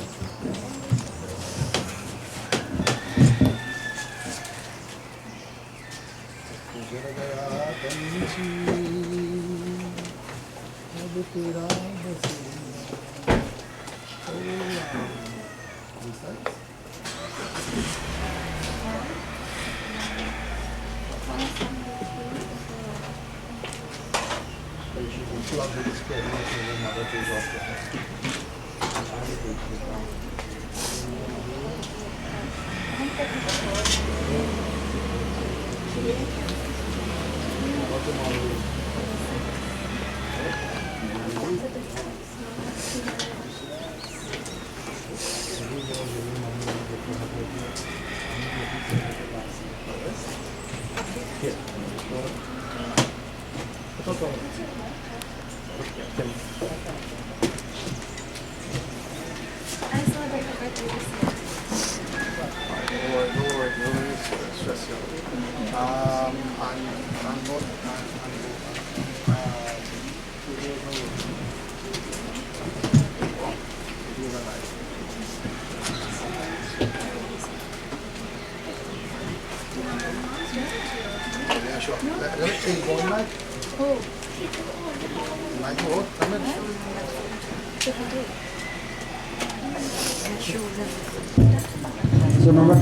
So remember,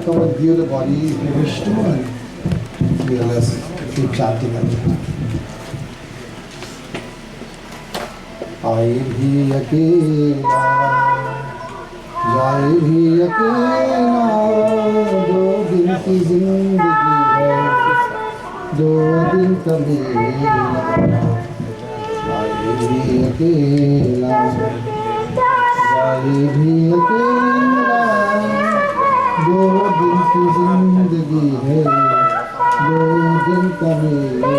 come and view the body if you wish to, and we'll just keep chatting a bit. आए भी अकेला जाए भी अकेला दो दिन की जिंदगी है दो दिन का मेला आए भी अकेला जाए भी अकेला दो दिन की जिंदगी है दो दिन का मेला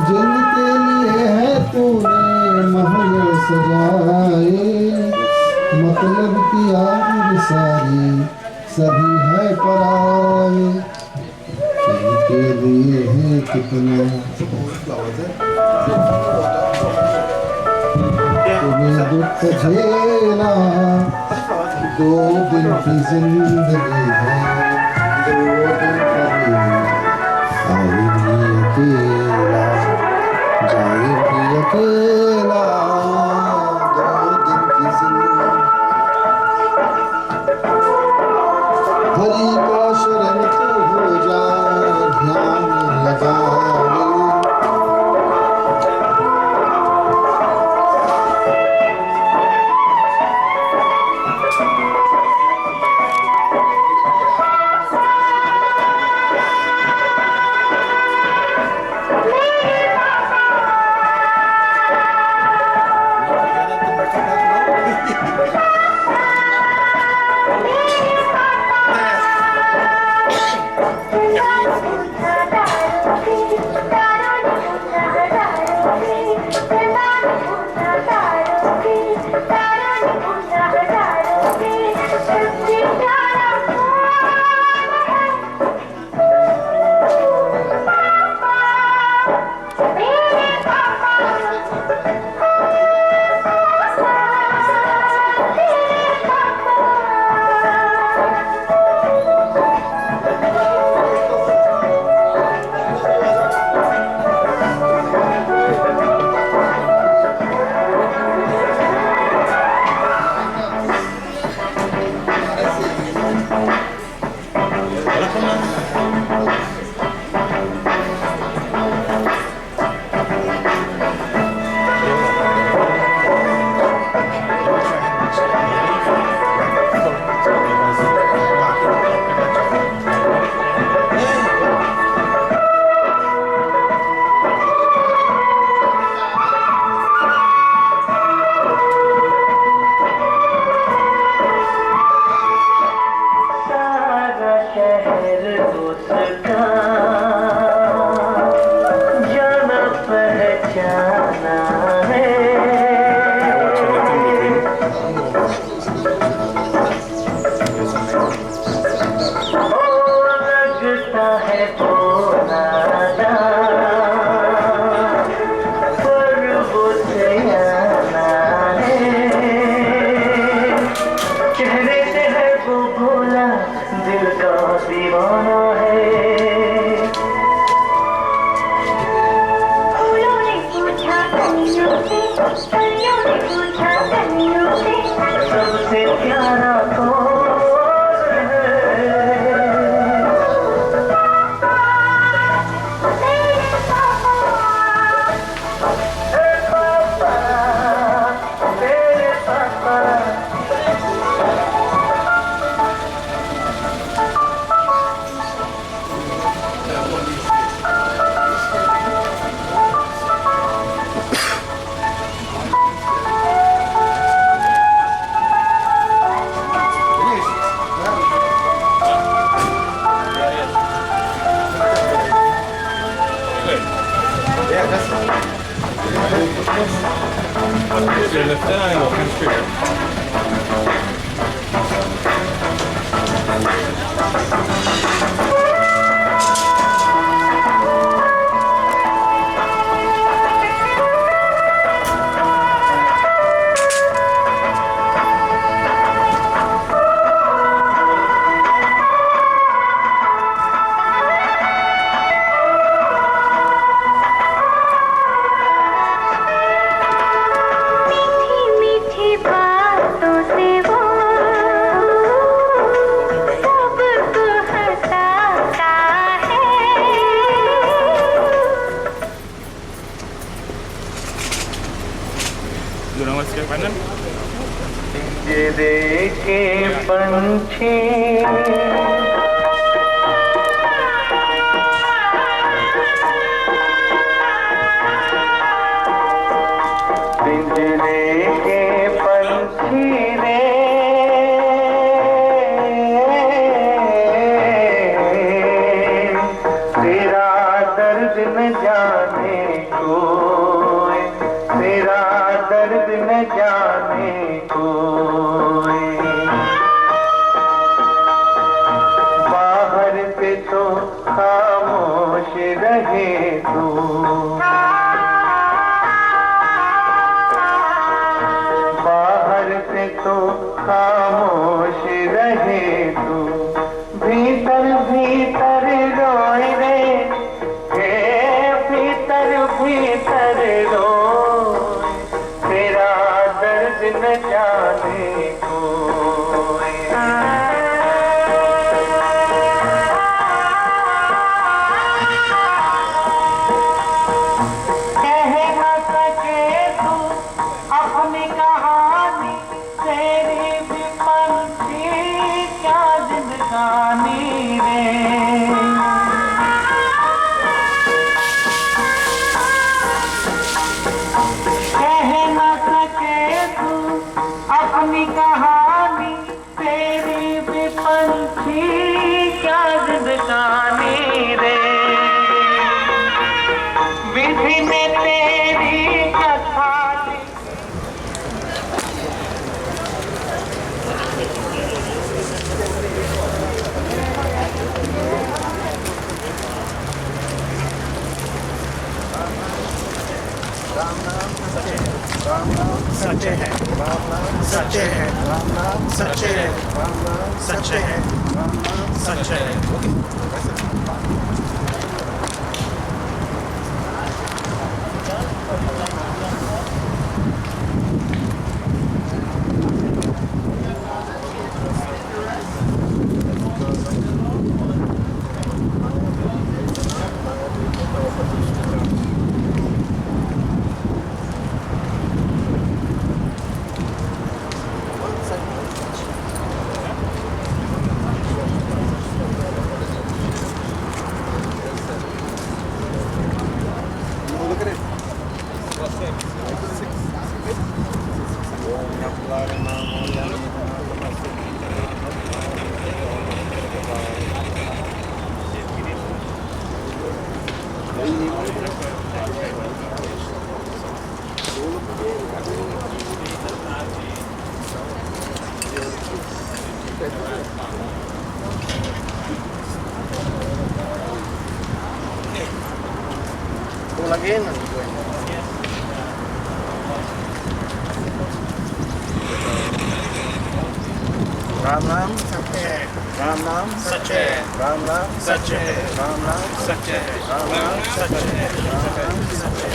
जिनके लिए है तूने महल सजाए मतलब की आग सारी सभी है पराए जिनके लिए है कितना तुम्हें दुख झेला दो दिन की जिंदगी है दो दिन का आए भी अकेला जाए भी अकेला दो दिन की जिंदगी हरि का शरण तो हो जा ध्यान लगा
सबसे प्यारा कौन है? पिंजरे के पंछी पिंजरे के पंछी रे तेरा दर्द न जाने कोई, तेरा दर्द न जाने कोई। बाहर से तो खामोश रहे तू, बाहर से तो खामोश रहे तू, भीतर भीतर रोए रे, हे भीतर भीतर रोए, तेरा दर्द न जाने कोई। कह न सके तू अपनी कहानी, तेरी भी पंछी क्या जिंदगानी रे। कह न सके तू अपनी कहानी, तेरी भी पंछी क्या जिंदगानी रे। विधि में तेरी कथा
सच्चे हैं, सच्चे हैं, सच्चे हैं, सच्चे हैं, सच्चे हैं।
Again, Ram Ram Sache, Ram Ram Sache, Ram Ram Sache, Ram Ram Sache, Ram Ram Sache, Ram Ram Sache.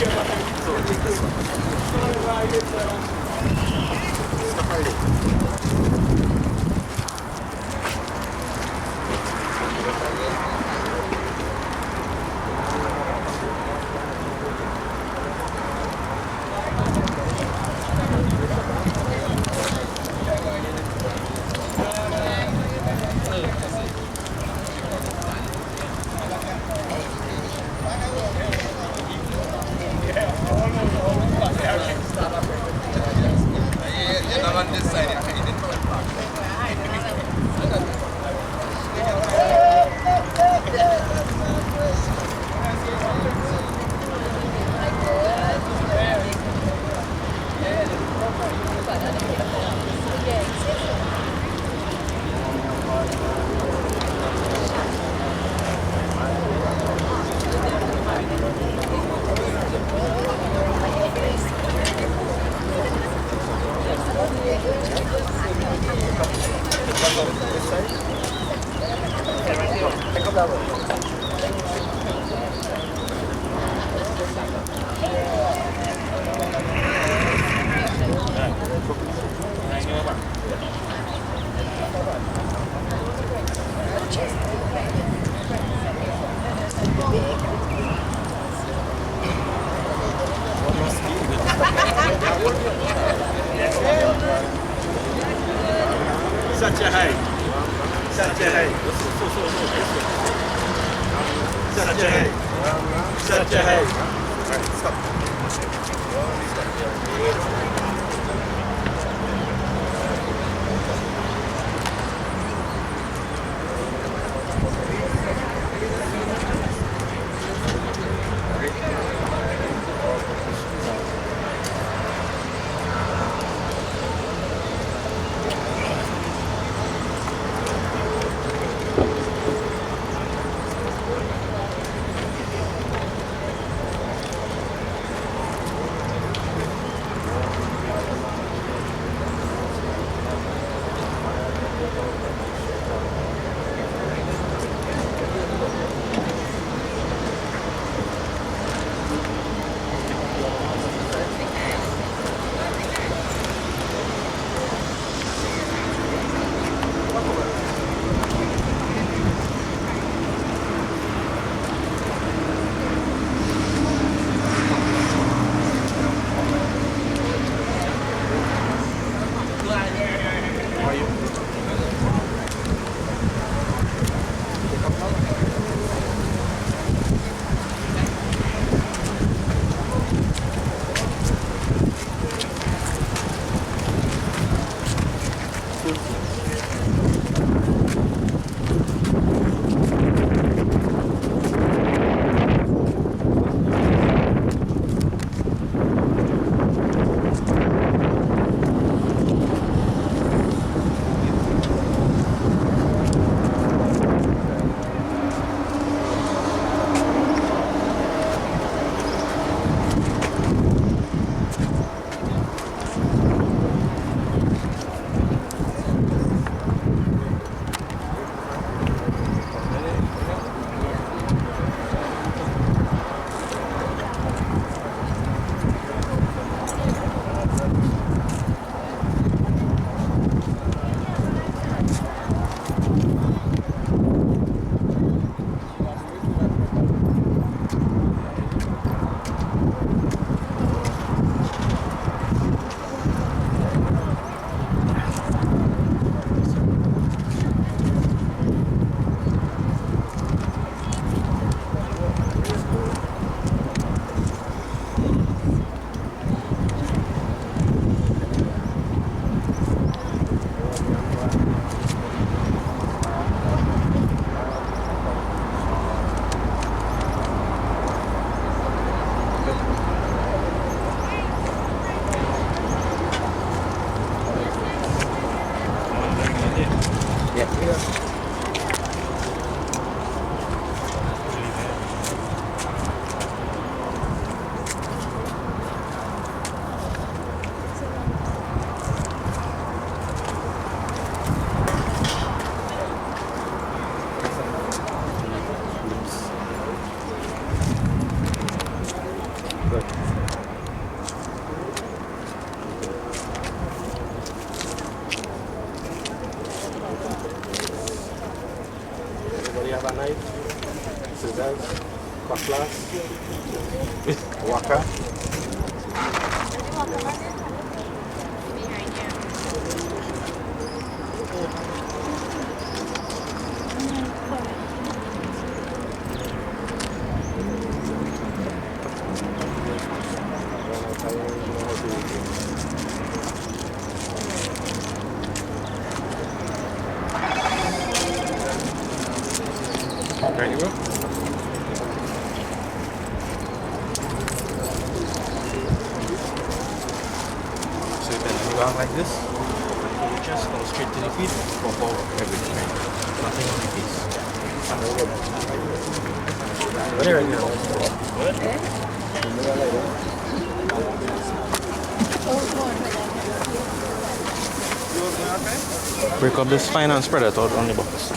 सच्चा है सच्चा है सच्चा है सच्चा है class. Waka. Ready, bro? So you bend your arm like this. You just go straight to the feet for forward everything. Nothing on the face. Ready, right here. Break up the spine and spread it out on the box.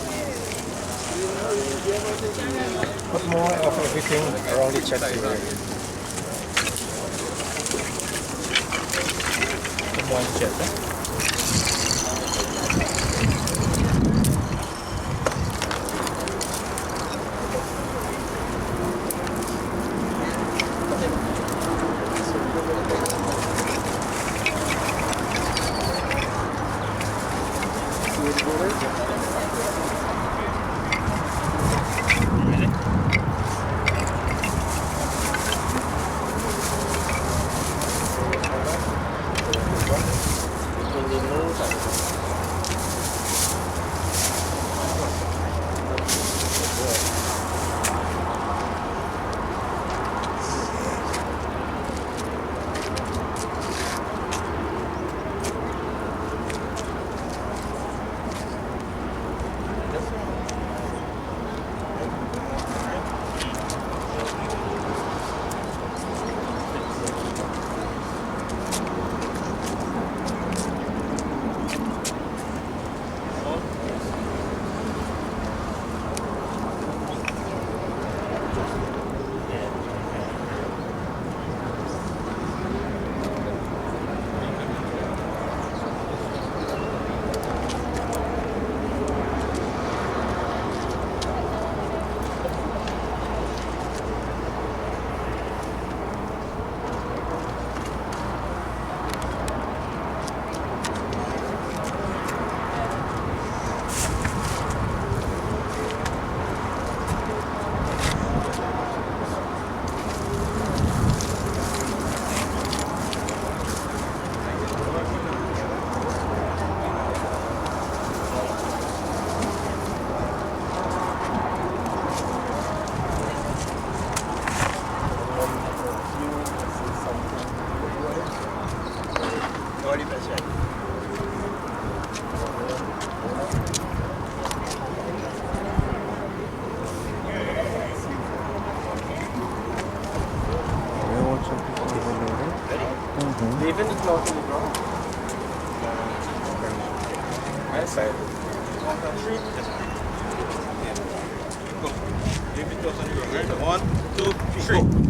Put more of everything around the chest area. Put more on the chest, Leaving the cloth in the ground. My side. 1, 2, 3. Go. Leave the cloth on the ground. 1, 2, 3. Go.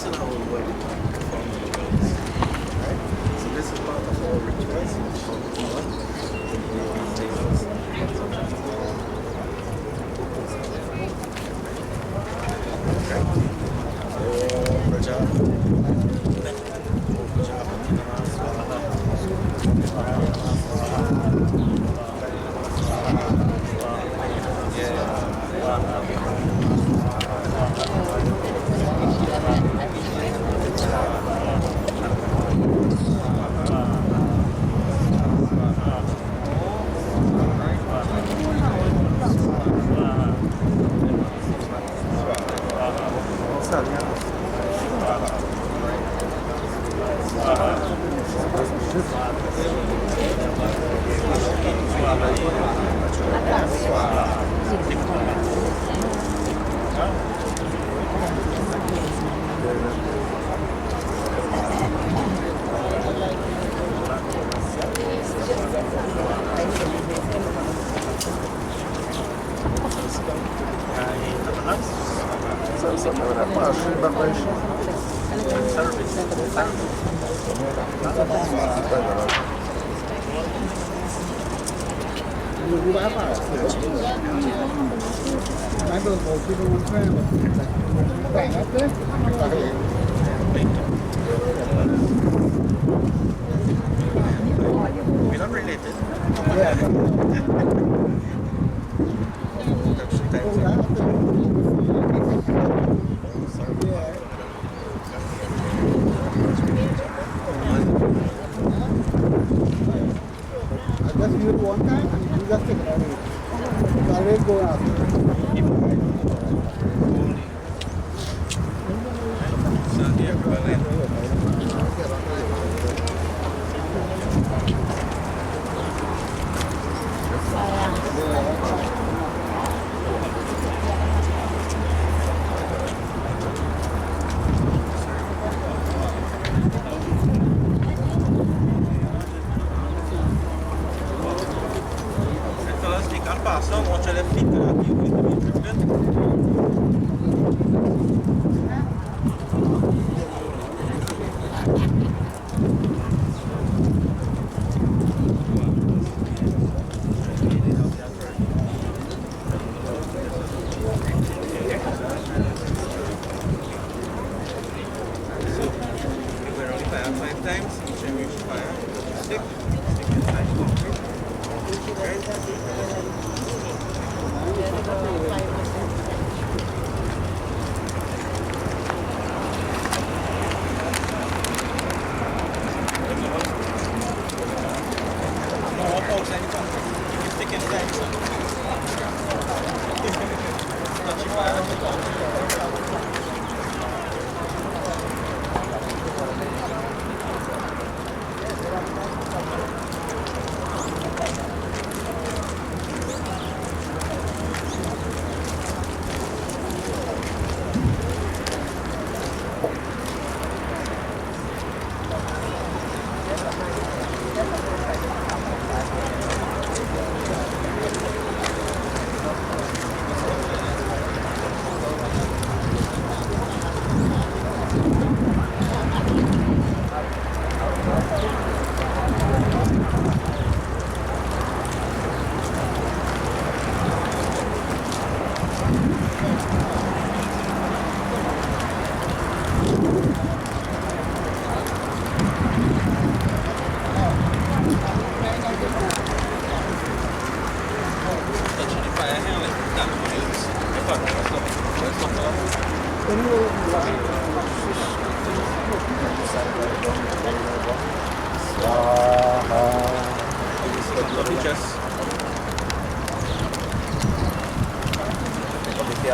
this in our wedding from Eulogies. Right? So this is part of our rituals. We're not related.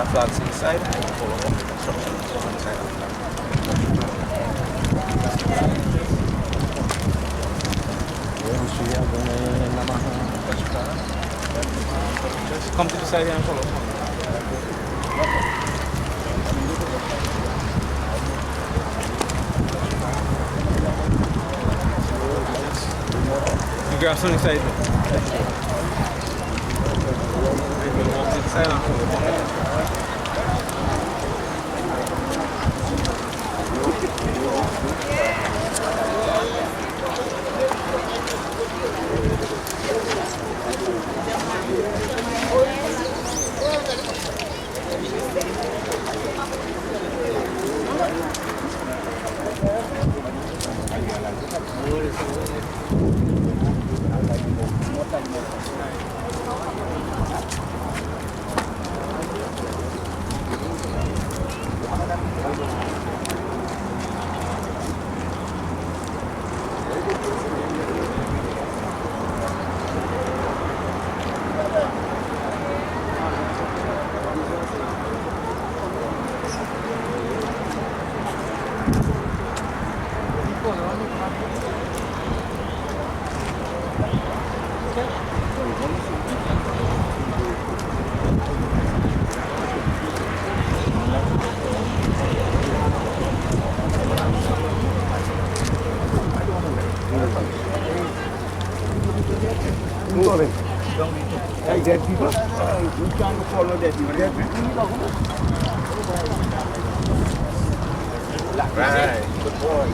Flags inside and follow up the instructions inside of flag. Just come to the side and follow up. You grab some inside. Walk inside and follow up.
Like dead people? You can't follow dead people. Dead people. Right. Good boy.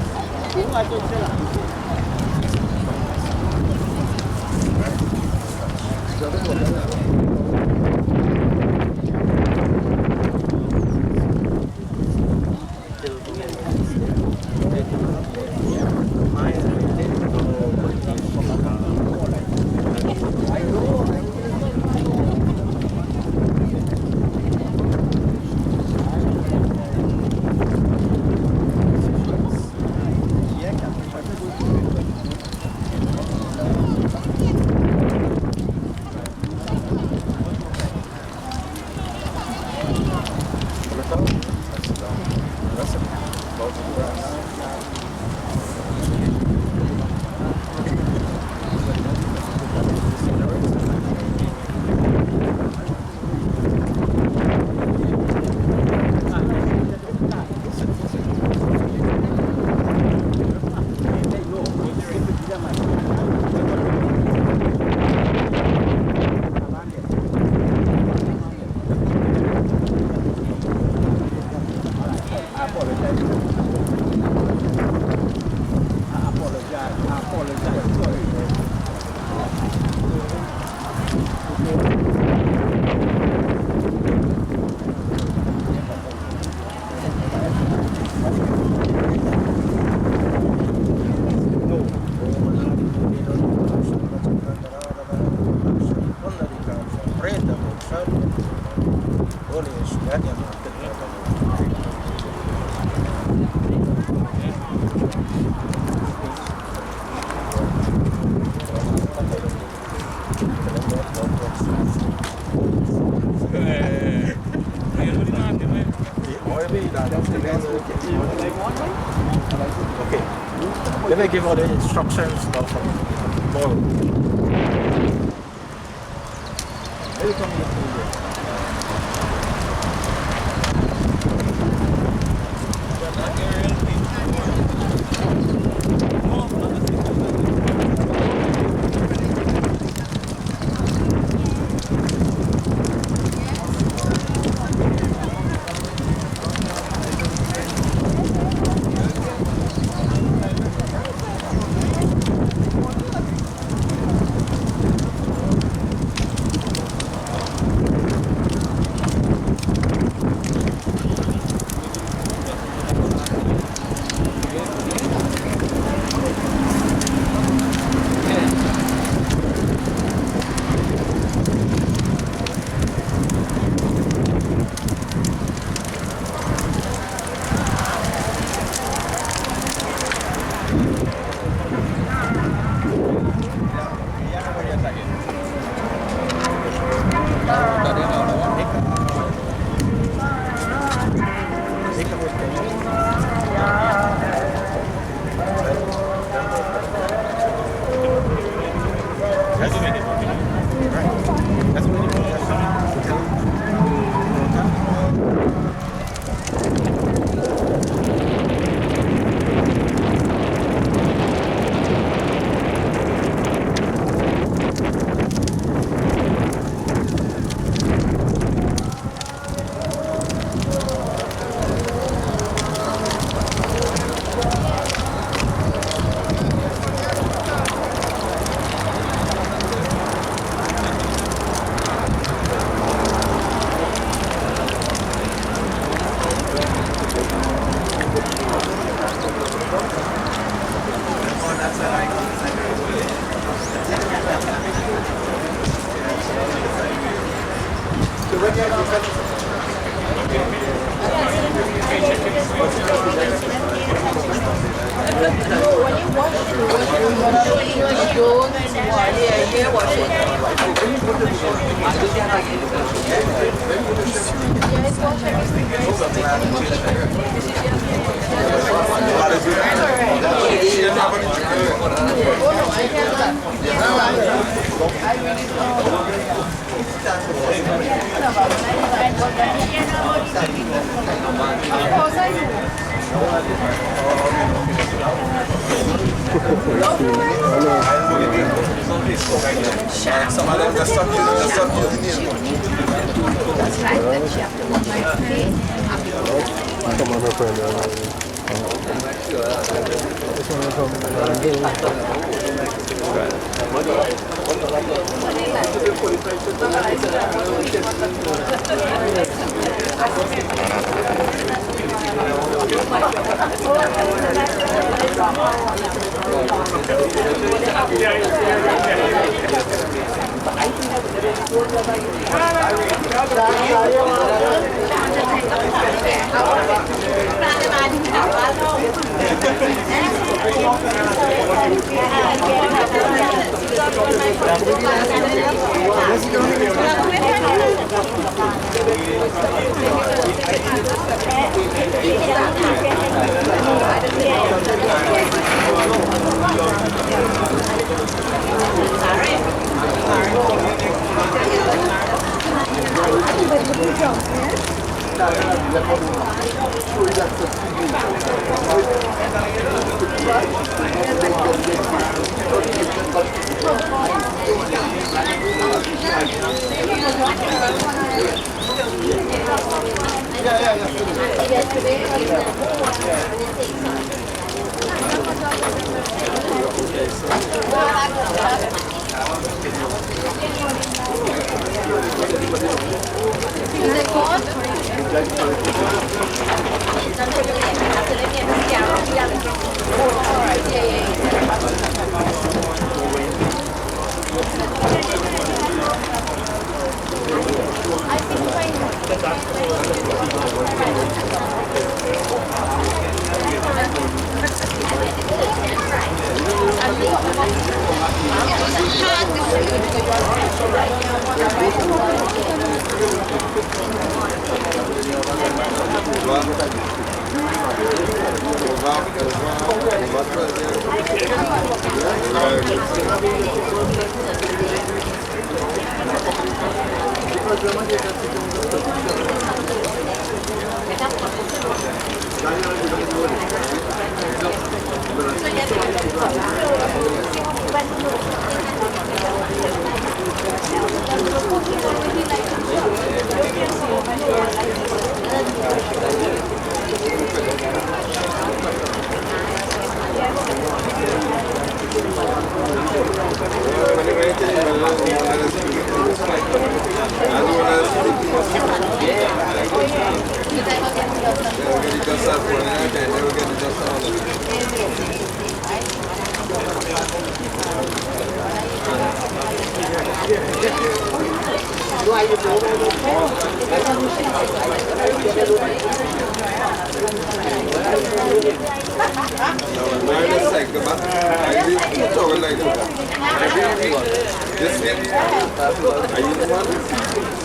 Let me give all the instructions now from tomorrow.
Of course I do.
Some of them just stop using it.
Come on, my friend.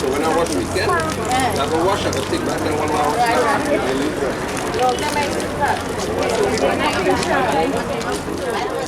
So when I wash weekend, I go wash, I go take back then 1 hour.